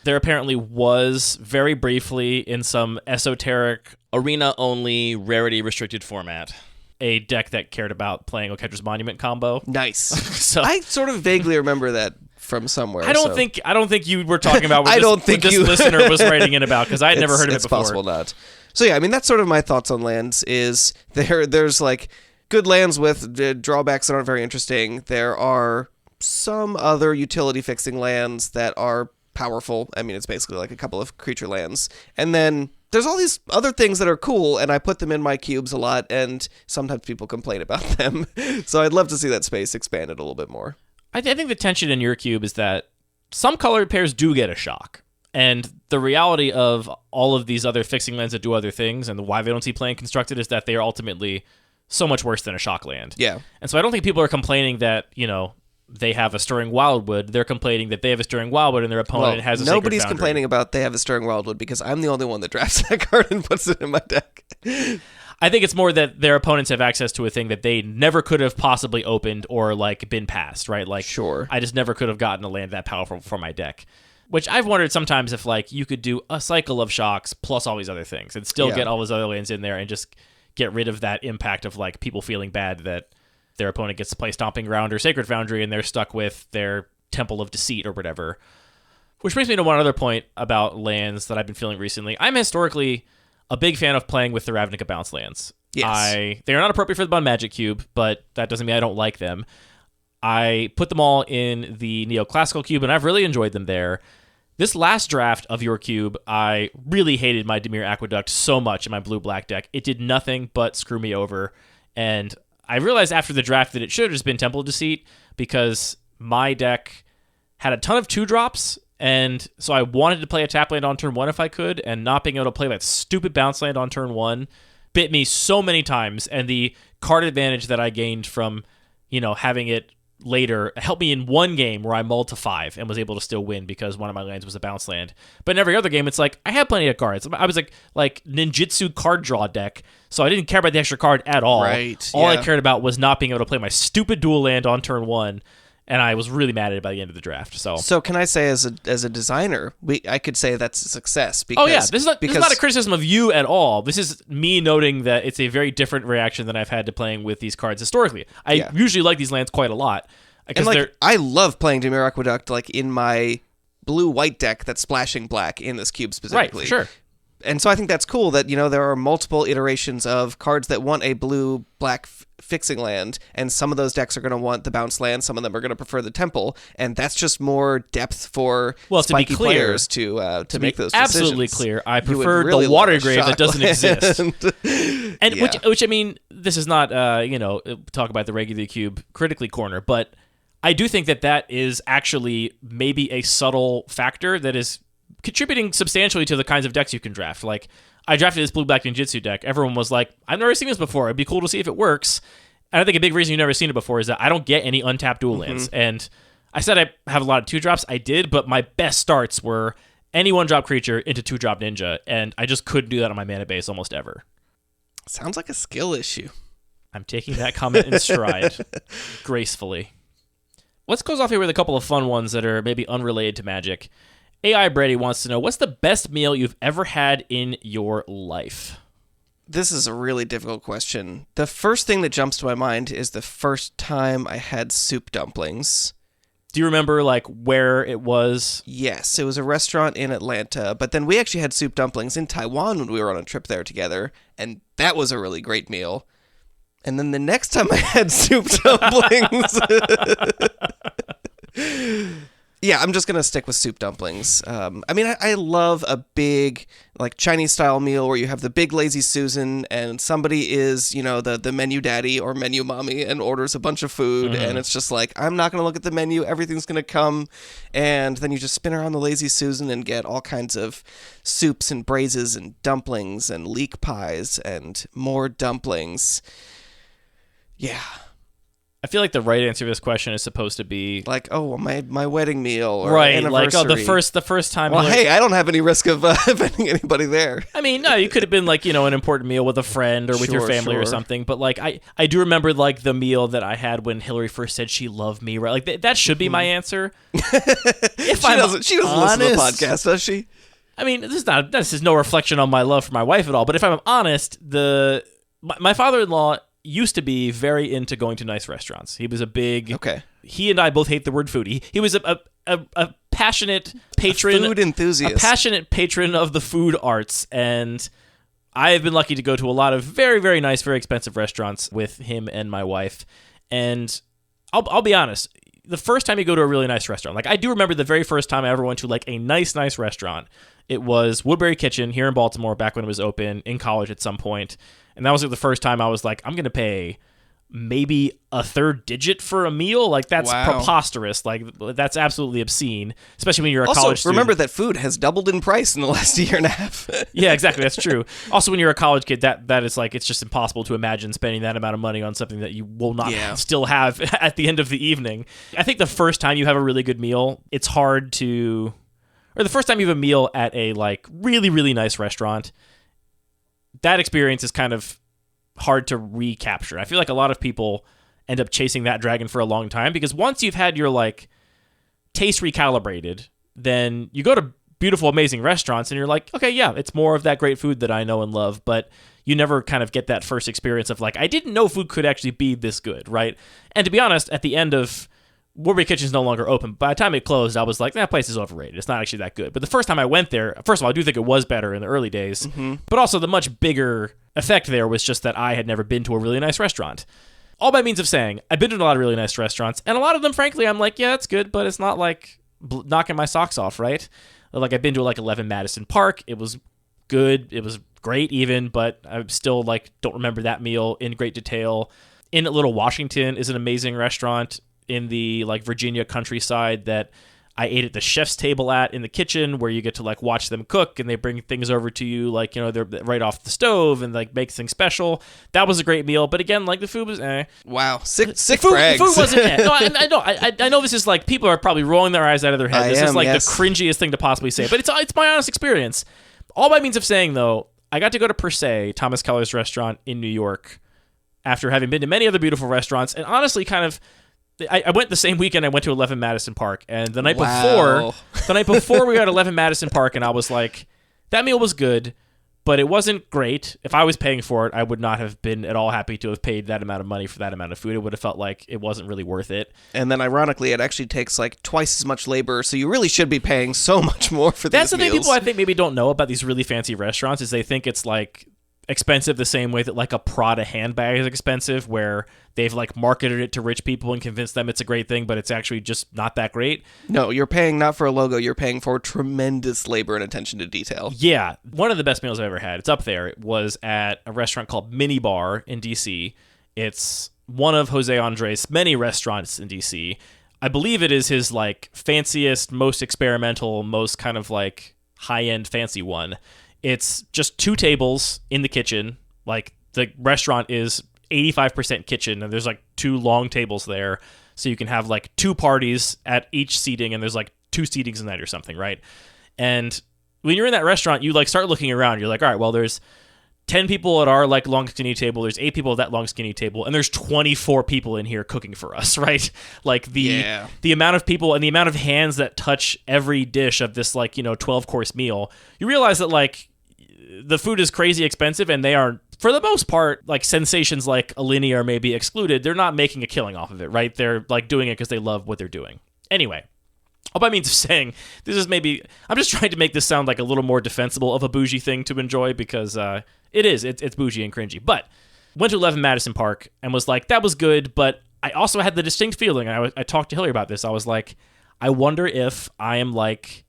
[SPEAKER 2] there apparently was, very briefly, in some esoteric, arena-only, rarity-restricted format, a deck that cared about playing Oketra's Monument combo?
[SPEAKER 3] Nice.
[SPEAKER 2] So
[SPEAKER 3] I sort of vaguely remember that from somewhere.
[SPEAKER 2] I don't think you were talking about what this
[SPEAKER 3] you
[SPEAKER 2] listener was writing in about, because I had never heard of it before.
[SPEAKER 3] It's possible not. So yeah, I mean, that's sort of my thoughts on lands, is there's like good lands with drawbacks that aren't very interesting. There are some other utility-fixing lands that are powerful. I mean, it's basically like a couple of creature lands. And then there's all these other things that are cool, and I put them in my cubes a lot, and sometimes people complain about them. So I'd love to see that space expanded a little bit more.
[SPEAKER 2] I think the tension in your cube is that some colored pairs do get a shock. And the reality of all of these other fixing lands that do other things, and why they don't see playing constructed, is that they are ultimately so much worse than a shock land.
[SPEAKER 3] Yeah.
[SPEAKER 2] And so I don't think people are complaining that, they have a Stirring Wildwood. They're complaining that they have a Stirring Wildwood and their opponent has a Sacred
[SPEAKER 3] Nobody's
[SPEAKER 2] Foundry.
[SPEAKER 3] complaining about they have a Stirring Wildwood, because I'm the only one that drafts that card and puts it in my deck.
[SPEAKER 2] I think it's more that their opponents have access to a thing that they never could have possibly opened or been passed, right? Like,
[SPEAKER 3] sure.
[SPEAKER 2] I just never could have gotten a land that powerful for my deck. Which I've wondered sometimes if you could do a cycle of shocks plus all these other things and still get all those other lands in there and just get rid of that impact of like people feeling bad that their opponent gets to play Stomping Ground or Sacred Foundry and they're stuck with their Temple of Deceit or whatever. Which brings me to one other point about lands that I've been feeling recently. I'm historically a big fan of playing with the Ravnica bounce lands.
[SPEAKER 3] Yes.
[SPEAKER 2] They are not appropriate for the Bun Magic Cube, but that doesn't mean I don't like them. I put them all in the Neoclassical Cube, and I've really enjoyed them there. This last draft of your cube, I really hated my Dimir Aqueduct so much in my blue-black deck. It did nothing but screw me over, and I realized after the draft that it should have just been Temple of Deceit because my deck had a ton of 2-drops, and so I wanted to play a tap land on turn 1 if I could, and not being able to play that stupid bounce land on turn 1 bit me so many times, and the card advantage that I gained from, having it later helped me in one game where I mulled to 5 and was able to still win because one of my lands was a bounce land. But in every other game, it's like, I had plenty of cards. I was like ninjutsu card draw deck, so I didn't care about the extra card at all.
[SPEAKER 3] Right,
[SPEAKER 2] all I cared about was not being able to play my stupid dual land on turn 1, and I was really mad at it by the end of the draft. So
[SPEAKER 3] can I say, as a designer, I could say that's a success. Because,
[SPEAKER 2] this is not a criticism of you at all. This is me noting that it's a very different reaction than I've had to playing with these cards historically. I usually like these lands quite a lot.
[SPEAKER 3] And I love playing Dimir Aqueduct in my blue-white deck that's splashing black in this cube specifically.
[SPEAKER 2] Right, sure.
[SPEAKER 3] And so I think that's cool that, there are multiple iterations of cards that want a blue-black fixing land, and some of those decks are going to want the bounce land, some of them are going to prefer the temple, and that's just more depth for spiky players to make those decisions.
[SPEAKER 2] Absolutely clear. I prefer the water grave that doesn't exist. And which I mean, this is not talk about the regular cube critically corner, but I do think that is actually maybe a subtle factor that is contributing substantially to the kinds of decks you can draft. Like, I drafted this blue-black ninjutsu deck. Everyone was like, I've never seen this before. It'd be cool to see if it works. And I think a big reason you've never seen it before is that I don't get any untapped dual lands. And I said I have a lot of 2-drops. I did, but my best starts were any 1-drop creature into 2-drop ninja, and I just couldn't do that on my mana base almost ever.
[SPEAKER 3] Sounds like a skill issue.
[SPEAKER 2] I'm taking that comment in stride, gracefully. Let's close off here with a couple of fun ones that are maybe unrelated to Magic. AI Brady wants to know, what's the best meal you've ever had in your life?
[SPEAKER 3] This is a really difficult question. The first thing that jumps to my mind is the first time I had soup dumplings.
[SPEAKER 2] Do you remember, where it was?
[SPEAKER 3] Yes, it was a restaurant in Atlanta, but then we actually had soup dumplings in Taiwan when we were on a trip there together, and that was a really great meal. And then the next time I had soup dumplings... Yeah, I'm just going to stick with soup dumplings. I love a big, Chinese-style meal where you have the big lazy Susan and somebody is, the menu daddy or menu mommy and orders a bunch of food, and it's just I'm not going to look at the menu, everything's going to come, and then you just spin around the lazy Susan and get all kinds of soups and braises and dumplings and leek pies and more dumplings. Yeah.
[SPEAKER 2] I feel like the right answer to this question is supposed to be
[SPEAKER 3] my wedding meal or
[SPEAKER 2] right,
[SPEAKER 3] anniversary.
[SPEAKER 2] the first time.
[SPEAKER 3] Well, hey, I don't have any risk of offending anybody there.
[SPEAKER 2] I mean, no, you could have been an important meal with a friend or with your family or something. But I do remember the meal that I had when Hillary first said she loved me. Right, that should be my answer.
[SPEAKER 3] If she doesn't listen to the podcast, does she?
[SPEAKER 2] I mean, this is no reflection on my love for my wife at all. But if I'm honest, my father-in-law used to be very into going to nice restaurants. He was a big...
[SPEAKER 3] Okay.
[SPEAKER 2] He and I both hate the word foodie. He was a passionate patron...
[SPEAKER 3] food enthusiast.
[SPEAKER 2] A passionate patron of the food arts, and I have been lucky to go to a lot of very, very nice, very expensive restaurants with him and my wife. And I'll be honest, the first time you go to a really nice restaurant, I do remember the very first time I ever went to a nice restaurant. It was Woodbury Kitchen here in Baltimore back when it was open, in college at some point. And that was the first time I was I'm going to pay maybe a third digit for a meal. That's preposterous. That's absolutely obscene, especially when you're a college student.
[SPEAKER 3] Remember that food has doubled in price in the last year and a half.
[SPEAKER 2] Yeah, exactly. That's true. Also, when you're a college kid, that is it's just impossible to imagine spending that amount of money on something that you will not still have at the end of the evening. I think the first time you have a really good meal, it's hard to... Or the first time you have a meal at a really, really nice restaurant, that experience is kind of hard to recapture. I feel like a lot of people end up chasing that dragon for a long time because once you've had your taste recalibrated, then you go to beautiful, amazing restaurants, and you're like, okay, yeah, it's more of that great food that I know and love, but you never kind of get that first experience of like, I didn't know food could actually be this good, right? And to be honest, at the end of Woodbury Kitchen's no longer open. By the time it closed, I was like, that place is overrated. It's not actually that good. But the first time I went there, first of all, I do think it was better in the early days, but also the much bigger effect there was just that I had never been to a really nice restaurant. All by means of saying, I've been to a lot of really nice restaurants, and a lot of them, frankly, I'm like, yeah, it's good, but it's not like knocking my socks off, right? Like, I've been to like 11 Madison Park. It was good. It was great even, but I still like don't remember that meal in great detail. Inn at Little Washington is an amazing restaurant in the like Virginia countryside that I ate at the chef's table at in the kitchen, where you get to like watch them cook and they bring things over to you, like, you know, they're right off the stove and like make things special. That was a great meal, but again, like the food was
[SPEAKER 3] Wow, sick
[SPEAKER 2] food,
[SPEAKER 3] brags.
[SPEAKER 2] The food wasn't No, I know this is like people are probably rolling their eyes out of their head. This is like the cringiest thing to possibly say, but it's my honest experience. All by means of saying though, I got to go to Per Se, Thomas Keller's restaurant in New York, after having been to many other beautiful restaurants, and honestly kind of I went the same weekend I went to 11 Madison Park, and the night before we were at 11 Madison Park, and I was like, that meal was good, but it wasn't great. If I was paying for it, I would not have been at all happy to have paid that amount of money for that amount of food. It would have felt like it wasn't really worth it.
[SPEAKER 3] And then ironically, it actually takes like twice as much labor, so you really should be paying so much more for these meals.
[SPEAKER 2] That's the thing people I think maybe don't know about these really fancy restaurants, is they think it's like expensive the same way that like a Prada handbag is expensive, where they've like marketed it to rich people and convinced them it's a great thing, but it's actually just not that great.
[SPEAKER 3] No, you're paying not for a logo, you're paying for tremendous labor and attention to detail.
[SPEAKER 2] Yeah. One of the best meals I've ever had, it's up there, it was at a restaurant called Mini Bar in DC. It's one of Jose Andres' many restaurants in DC. I believe it is his like fanciest, most experimental, most kind of like high-end fancy one. It's just 2 tables in the kitchen. Like, the restaurant is 85% kitchen, and there's like 2 long tables there, so you can have like 2 parties at each seating, and there's like 2 seatings a night or something, right? And when you're in that restaurant, you like start looking around. You're like, all right, well, there's 10 people at our like long skinny table, there's 8 people at that long skinny table, and there's 24 people in here cooking for us, right? Like the amount of people and the amount of hands that touch every dish of this like, you know, 12-course meal, you realize that like the food is crazy expensive, and they are, for the most part, like sensations like Alinea are maybe excluded. They're not making a killing off of it, right? They're like doing it because they love what they're doing. Anyway, all by means of saying, this is maybe, I'm just trying to make this sound like a little more defensible of a bougie thing to enjoy, because it's bougie and cringy. But went to 11 Madison Park and was like, that was good, but I also had the distinct feeling, and I talked to Hillary about this, I was like, I wonder if I am like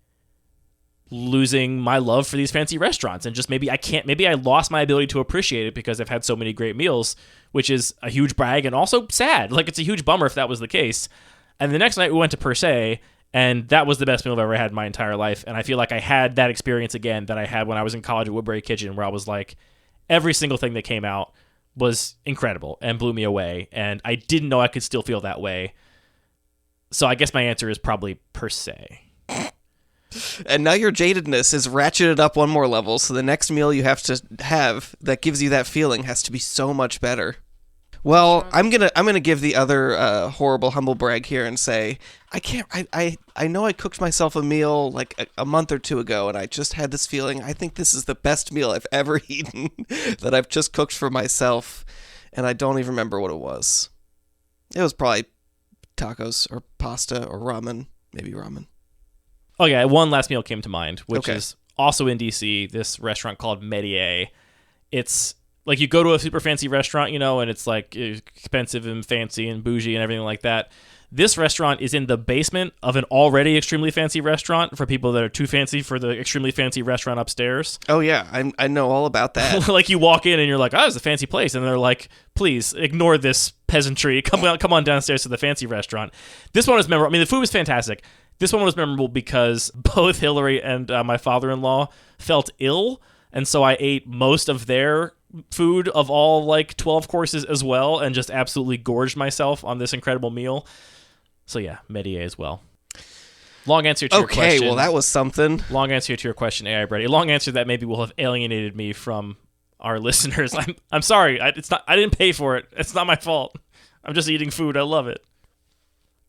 [SPEAKER 2] losing my love for these fancy restaurants, and just maybe I lost my ability to appreciate it because I've had so many great meals, which is a huge brag and also sad. Like, it's a huge bummer if that was the case. And the next night we went to Per Se, and that was the best meal I've ever had in my entire life. And I feel like I had that experience again that I had when I was in college at Woodbury Kitchen, where I was like, every single thing that came out was incredible and blew me away, and I didn't know I could still feel that way. So I guess my answer is probably Per Se.
[SPEAKER 3] And now your jadedness is ratcheted up one more level, so the next meal you have to have that gives you that feeling has to be so much better. Well, I'm gonna give the other horrible humble brag here and say I know I cooked myself a meal like a month or 2 ago, and I just had this feeling. I think this is the best meal I've ever eaten that I've just cooked for myself, and I don't even remember what it was. It was probably tacos or pasta or ramen, maybe ramen.
[SPEAKER 2] Oh yeah, one last meal came to mind, which is also in DC, this restaurant called Métier. It's like you go to a super fancy restaurant, you know, and it's like expensive and fancy and bougie and everything like that. This restaurant is in the basement of an already extremely fancy restaurant for people that are too fancy for the extremely fancy restaurant upstairs.
[SPEAKER 3] Oh yeah, I know all about that.
[SPEAKER 2] Like, you walk in and you're like, oh, it's a fancy place, and they're like, please ignore this peasantry. Come on downstairs to the fancy restaurant. This one was memorable. I mean, the food was fantastic. This one was memorable because both Hillary and my father-in-law felt ill, and so I ate most of their food of all like 12 courses as well, and just absolutely gorged myself on this incredible meal. So yeah, Métier as well. Long answer to your question.
[SPEAKER 3] Okay, well, that was something.
[SPEAKER 2] Long answer to your question, AI Brady. A long answer that maybe will have alienated me from our listeners. I'm sorry. I didn't pay for it. It's not my fault. I'm just eating food. I love it.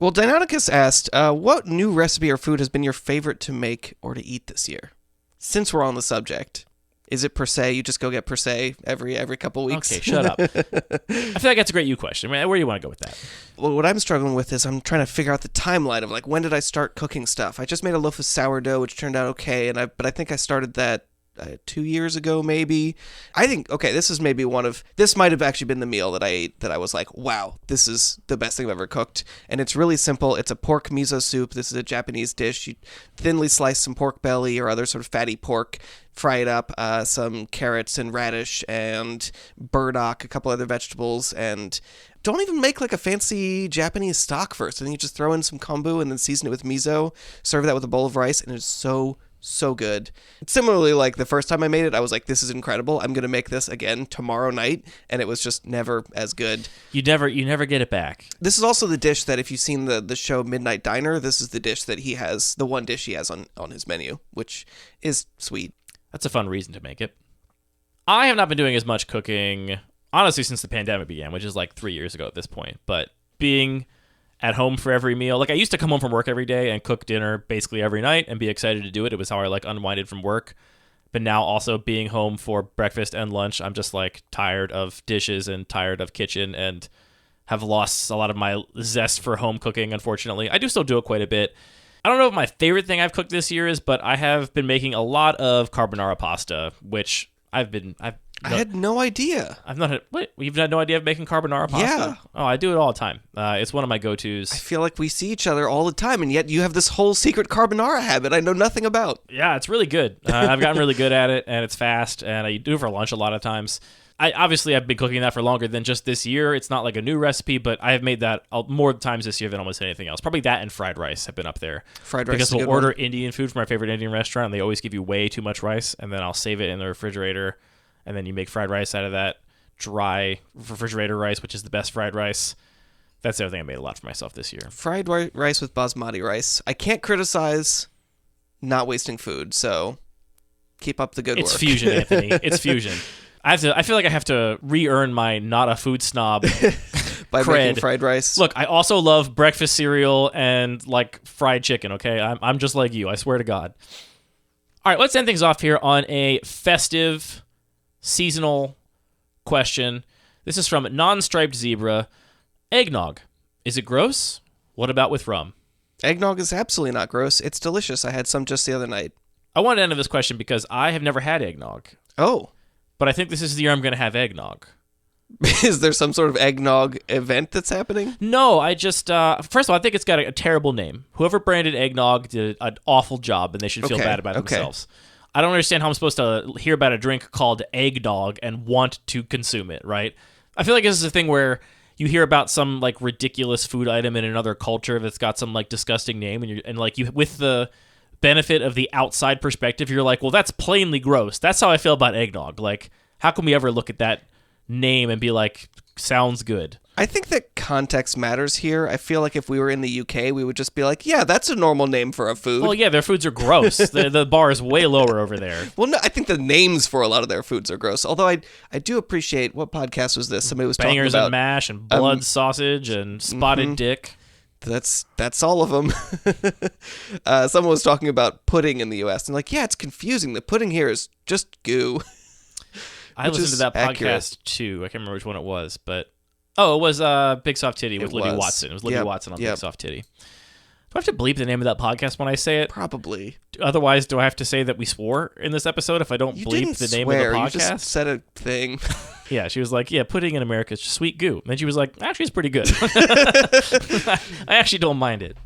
[SPEAKER 3] Well, Deinonychus asked, what new recipe or food has been your favorite to make or to eat this year? Since we're on the subject. Is it per se? You just go get per se every couple weeks?
[SPEAKER 2] Okay, shut up. I feel like that's a great you question. Where do you want to go with that?
[SPEAKER 3] Well, what I'm struggling with is I'm trying to figure out the timeline of like when did I start cooking stuff. I just made a loaf of sourdough, which turned out okay, but I think I started that 2 years ago, maybe. I think, okay, this might have actually been the meal that I ate that I was like, wow, this is the best thing I've ever cooked. And it's really simple. It's a pork miso soup. This is a Japanese dish. You thinly slice some pork belly or other sort of fatty pork, fry it up, some carrots and radish and burdock, a couple other vegetables, and don't even make like a fancy Japanese stock first. And then you just throw in some kombu and then season it with miso, serve that with a bowl of rice, and it's so good. Similarly, like the first time I made it, I was like, this is incredible. I'm going to make this again tomorrow night. And it was just never as good.
[SPEAKER 2] You never get it back.
[SPEAKER 3] This is also the dish that if you've seen the show Midnight Diner, this is the dish that the one dish he has on his menu, which is sweet.
[SPEAKER 2] That's a fun reason to make it. I have not been doing as much cooking, honestly, since the pandemic began, which is like 3 years ago at this point. But being at home for every meal. Like, I used to come home from work every day and cook dinner basically every night and be excited to do it. It was how I, like, unwinded from work. But now also being home for breakfast and lunch, I'm just, like, tired of dishes and tired of kitchen and have lost a lot of my zest for home cooking, unfortunately. I do still do it quite a bit. I don't know what my favorite thing I've cooked this year is, but I have been making a lot of carbonara pasta, which I
[SPEAKER 3] had no idea.
[SPEAKER 2] What? You've had no idea of making carbonara pasta?
[SPEAKER 3] Yeah.
[SPEAKER 2] Oh, I do it all the time. It's one of my go-tos.
[SPEAKER 3] I feel like we see each other all the time, and yet you have this whole secret carbonara habit I know nothing about.
[SPEAKER 2] Yeah, it's really good. I've gotten really good at it, and it's fast, and I do it for lunch a lot of times. I've been cooking that for longer than just this year. It's not like a new recipe, but I have made that more times this year than almost anything else. Probably that and fried rice have been up there.
[SPEAKER 3] Fried rice
[SPEAKER 2] because
[SPEAKER 3] is a
[SPEAKER 2] we'll
[SPEAKER 3] good
[SPEAKER 2] order
[SPEAKER 3] one.
[SPEAKER 2] Indian food from our favorite Indian restaurant, and they always give you way too much rice, and then I'll save it in the refrigerator, and then you make fried rice out of that dry refrigerator rice, which is the best fried rice. That's the other thing I made a lot for myself this year.
[SPEAKER 3] Fried rice with basmati rice. I can't criticize not wasting food, so keep up the good work.
[SPEAKER 2] It's fusion, Anthony. It's fusion. I feel like I have to re-earn my not a food snob
[SPEAKER 3] by
[SPEAKER 2] cred.
[SPEAKER 3] making fried rice.
[SPEAKER 2] Look, I also love breakfast cereal and like fried chicken. Okay, I'm just like you. I swear to God. All right, let's end things off here on a festive, seasonal question. This is from Non-Striped Zebra. Eggnog. Is it gross? What about with rum?
[SPEAKER 3] Eggnog is absolutely not gross. It's delicious. I had some just the other night.
[SPEAKER 2] I wanted to end this question because I have never had eggnog.
[SPEAKER 3] Oh.
[SPEAKER 2] But I think this is the year I'm going to have eggnog.
[SPEAKER 3] Is there some sort of eggnog event that's happening?
[SPEAKER 2] No, I just... first of all, I think it's got a terrible name. Whoever branded eggnog did an awful job, and they should feel bad about themselves. I don't understand how I'm supposed to hear about a drink called eggnog and want to consume it, right? I feel like this is a thing where you hear about some like ridiculous food item in another culture that's got some like disgusting name, and with the benefit of the outside perspective, you're like, well, that's plainly gross. That's how I feel about eggnog. Like, how can we ever look at that name and be like, sounds good?
[SPEAKER 3] I think that context matters here. I feel like if we were in the UK, we would just be like, yeah, that's a normal name for a food.
[SPEAKER 2] Well, yeah, their foods are gross. The bar is way lower over there.
[SPEAKER 3] Well, no, I think the names for a lot of their foods are gross. Although I do appreciate, what podcast was this? Somebody was
[SPEAKER 2] Bangers
[SPEAKER 3] talking about
[SPEAKER 2] and mash and blood sausage and spotted dick.
[SPEAKER 3] That's all of them. Someone was talking about pudding in the U.S. and like, yeah, it's confusing. The pudding here is just goo.
[SPEAKER 2] I listened to that podcast too. I can't remember which one it was, but it was Big Soft Titty with Libby Watson. It was Libby Watson on Big Soft Titty. Do I have to bleep the name of that podcast when I say it?
[SPEAKER 3] Probably.
[SPEAKER 2] Otherwise, do I have to say that we swore in this episode if I don't bleep the name of the podcast?
[SPEAKER 3] You just said a thing.
[SPEAKER 2] Yeah, she was like, yeah, pudding in America is just sweet goo. And then she was like, actually, it's pretty good. I actually don't mind it.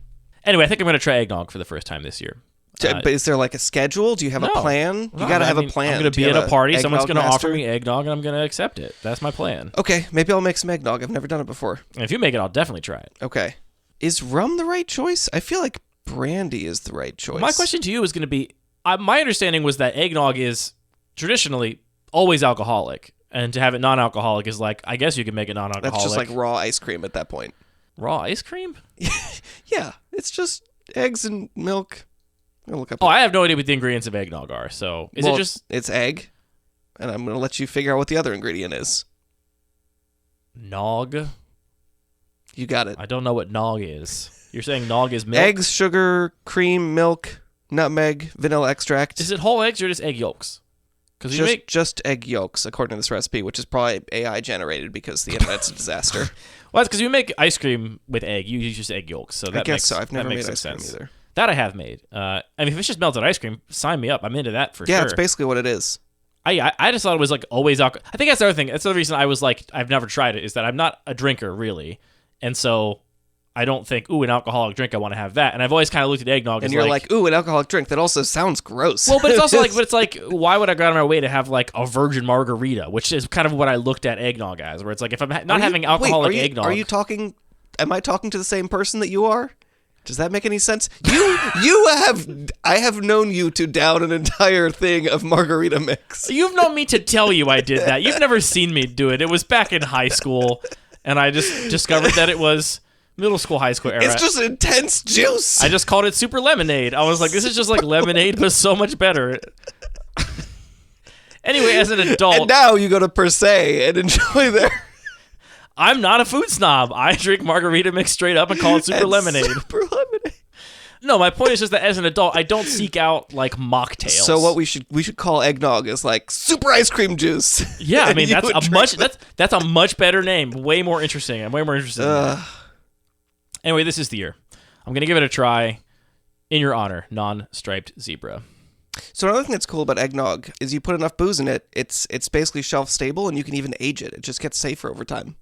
[SPEAKER 2] Anyway, I think I'm going to try eggnog for the first time this year.
[SPEAKER 3] But is there like a schedule? Do you have a plan? You got to have a plan.
[SPEAKER 2] I'm going to be at a party. Someone's going to offer me eggnog, and I'm going to accept it. That's my plan.
[SPEAKER 3] Okay, maybe I'll make some eggnog. I've never done it before.
[SPEAKER 2] And if you make it, I'll definitely try it.
[SPEAKER 3] Okay. Is rum the right choice? I feel like brandy is the right choice.
[SPEAKER 2] My question to you is going to be, my understanding was that eggnog is traditionally always alcoholic. And to have it non-alcoholic is like, I guess you can make it non-alcoholic.
[SPEAKER 3] That's just like raw ice cream at that point.
[SPEAKER 2] Raw ice cream?
[SPEAKER 3] Yeah, it's just eggs and milk. I'll look up.
[SPEAKER 2] I have no idea what the ingredients of eggnog are. So is it just...
[SPEAKER 3] It's egg, and I'm going to let you figure out what the other ingredient is.
[SPEAKER 2] Nog?
[SPEAKER 3] You got it.
[SPEAKER 2] I don't know what nog is. You're saying nog is milk?
[SPEAKER 3] Eggs, sugar, cream, milk, nutmeg, vanilla extract.
[SPEAKER 2] Is it whole eggs or just egg yolks? Because
[SPEAKER 3] just egg yolks, according to this recipe, which is probably AI generated because the internet's a disaster.
[SPEAKER 2] Well, that's because you make ice cream with egg. You use just egg yolks. So that
[SPEAKER 3] I guess
[SPEAKER 2] makes,
[SPEAKER 3] so. I've never
[SPEAKER 2] that
[SPEAKER 3] made
[SPEAKER 2] makes
[SPEAKER 3] ice cream
[SPEAKER 2] sense.
[SPEAKER 3] either.
[SPEAKER 2] That I have made. I mean, if it's just melted ice cream, sign me up. I'm into that for sure.
[SPEAKER 3] Yeah, it's basically what it is.
[SPEAKER 2] I just thought it was like always alcohol. I think that's the other thing. That's the other reason I was like, I've never tried it, is that I'm not a drinker really. And so I don't think, ooh, an alcoholic drink, I want to have that. And I've always kind of looked at eggnog
[SPEAKER 3] and
[SPEAKER 2] as
[SPEAKER 3] you're like, ooh, an alcoholic drink. That also sounds gross.
[SPEAKER 2] Well, but it's also like, why would I go out of my way to have like a virgin margarita, which is kind of what I looked at eggnog as, where it's like, if I'm not having alcoholic eggnog.
[SPEAKER 3] Are you talking, am I talking to the same person that you are? Does that make any sense? I have known you to down an entire thing of margarita mix.
[SPEAKER 2] You've known me to tell you I did that. You've never seen me do it. It was back in high school, and I just discovered that it was middle school, high school era.
[SPEAKER 3] It's just intense juice.
[SPEAKER 2] I just called it super lemonade. I was like, this is just like lemonade, but so much better. Anyway, as an adult,
[SPEAKER 3] and now you go to Per Se and enjoy their.
[SPEAKER 2] I'm not a food snob. I drink margarita mix straight up and call it super lemonade.
[SPEAKER 3] Super lemonade.
[SPEAKER 2] No, my point is just that as an adult, I don't seek out like mocktails.
[SPEAKER 3] So what we should call eggnog is like super ice cream juice.
[SPEAKER 2] Yeah, I mean that's a much better name. Way more interesting. I'm way more interested in that. Anyway, this is the year. I'm gonna give it a try. In your honor, non-striped zebra.
[SPEAKER 3] So another thing that's cool about eggnog is you put enough booze in it, it's basically shelf stable, and you can even age it. It just gets safer over time.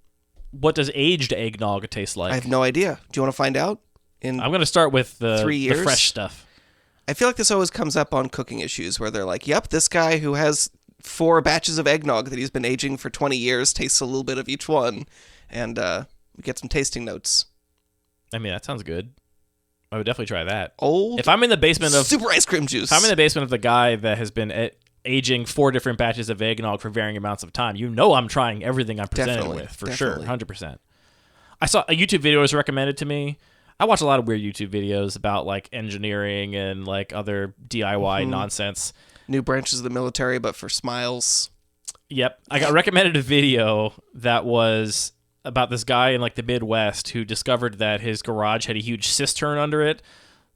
[SPEAKER 2] What does aged eggnog taste like?
[SPEAKER 3] I have no idea. Do you want to find out?
[SPEAKER 2] I'm going to start with
[SPEAKER 3] 3 years?
[SPEAKER 2] The fresh stuff.
[SPEAKER 3] I feel like this always comes up on cooking issues where they're like, yep, this guy who has 4 batches of eggnog that he's been aging for 20 years tastes a little bit of each one, and we get some tasting notes.
[SPEAKER 2] I mean, that sounds good. I would definitely try that.
[SPEAKER 3] If I'm
[SPEAKER 2] in the basement of
[SPEAKER 3] super ice cream juice.
[SPEAKER 2] If I'm in the basement of the guy that has been aging 4 different batches of eggnog for varying amounts of time, you know I'm trying everything I'm presented with, for sure, 100%. I saw a YouTube video was recommended to me. I watch a lot of weird YouTube videos about like engineering and like other DIY nonsense.
[SPEAKER 3] New branches of the military, but for smiles.
[SPEAKER 2] Yep. I got recommended a video that was about this guy in like the Midwest who discovered that his garage had a huge cistern under it,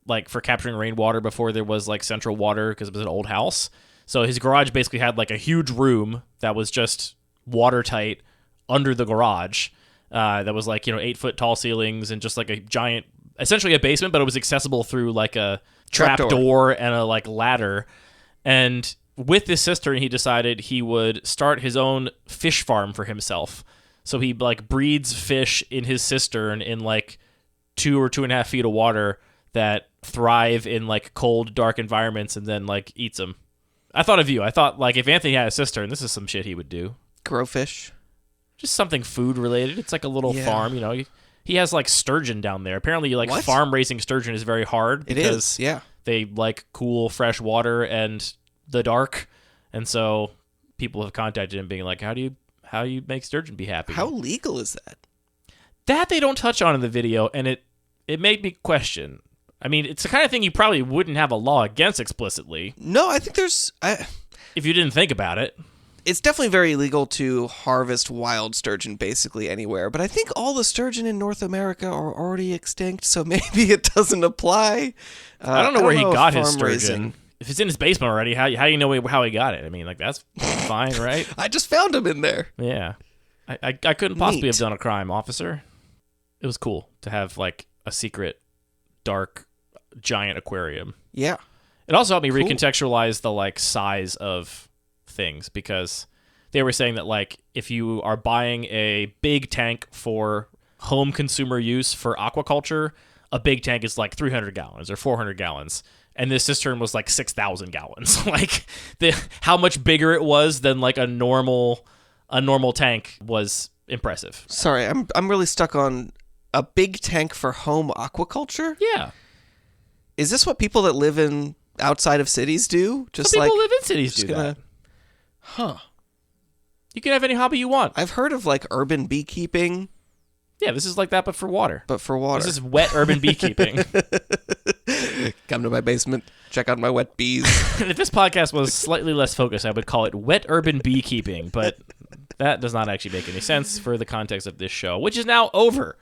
[SPEAKER 2] like for capturing rainwater before there was like central water because it was an old house. So his garage basically had like a huge room that was just watertight under the garage. That was like, 8-foot tall ceilings and just like a giant, essentially a basement, but it was accessible through like a trap door and a like ladder. And with this cistern, he decided he would start his own fish farm for himself. So he like breeds fish in his cistern in like 2 or 2.5 feet of water that thrive in like cold, dark environments and then like eats them. I thought of you. I thought like if Anthony had a cistern, this is some shit he would do.
[SPEAKER 3] Grow fish.
[SPEAKER 2] Just something food related. It's like a little farm, He has like sturgeon down there. Apparently, like farm raising sturgeon is very hard.
[SPEAKER 3] It is, yeah.
[SPEAKER 2] They like cool, fresh water and the dark, and so people have contacted him, being like, "How do you make sturgeon be happy?"
[SPEAKER 3] How legal is that?
[SPEAKER 2] That they don't touch on in the video, and it made me question. I mean, it's the kind of thing you probably wouldn't have a law against explicitly.
[SPEAKER 3] No, I think there's
[SPEAKER 2] if you didn't think about it.
[SPEAKER 3] It's definitely very illegal to harvest wild sturgeon basically anywhere, but I think all the sturgeon in North America are already extinct, so maybe it doesn't apply.
[SPEAKER 2] I don't know where he got his sturgeon. If it's in his basement already, how do you know how he got it? I mean, like, that's fine, right?
[SPEAKER 3] I just found him in there.
[SPEAKER 2] Yeah. I couldn't possibly have done a crime, officer. It was cool to have, like, a secret, dark, giant aquarium.
[SPEAKER 3] Yeah.
[SPEAKER 2] It also helped me recontextualize the, like, size of things, because they were saying that like if you are buying a big tank for home consumer use for aquaculture, a big tank is like 300 gallons or 400 gallons, and this cistern was like 6,000 gallons. Like how much bigger it was than like a normal tank was impressive.
[SPEAKER 3] Sorry, I'm really stuck on a big tank for home aquaculture.
[SPEAKER 2] Yeah,
[SPEAKER 3] is this what people that live in outside of cities do?
[SPEAKER 2] Just some people live in cities do that.
[SPEAKER 3] Huh.
[SPEAKER 2] You can have any hobby you want.
[SPEAKER 3] I've heard of like urban beekeeping.
[SPEAKER 2] Yeah, this is like that, but for water.
[SPEAKER 3] This
[SPEAKER 2] is wet urban beekeeping.
[SPEAKER 3] Come to my basement, check out my wet bees.
[SPEAKER 2] If this podcast was slightly less focused, I would call it wet urban beekeeping, but that does not actually make any sense for the context of this show, which is now over.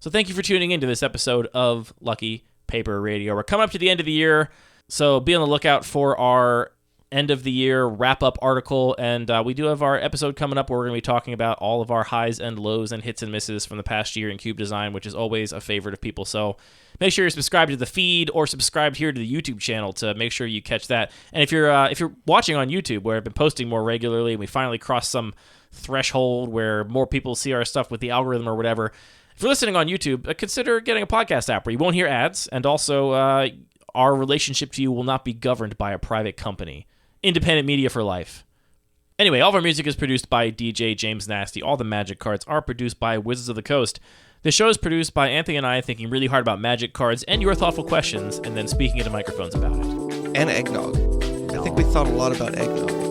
[SPEAKER 2] So thank you for tuning in to this episode of Lucky Paper Radio. We're coming up to the end of the year, so be on the lookout for our end of the year wrap-up article, and we do have our episode coming up where we're going to be talking about all of our highs and lows and hits and misses from the past year in cube design, which is always a favorite of people. So make sure you're subscribed to the feed or subscribed here to the YouTube channel to make sure you catch that. And if you're watching on YouTube, where I've been posting more regularly, and we finally crossed some threshold where more people see our stuff with the algorithm or whatever, if you're listening on YouTube, consider getting a podcast app where you won't hear ads, and also our relationship to you will not be governed by a private company. Independent media for life. Anyway, all of our music is produced by DJ James Nasty. All the Magic cards are produced by Wizards of the Coast. The show is produced by Anthony and I thinking really hard about Magic cards and your thoughtful questions, and then speaking into microphones about it.
[SPEAKER 3] And eggnog. I think we thought a lot about eggnog.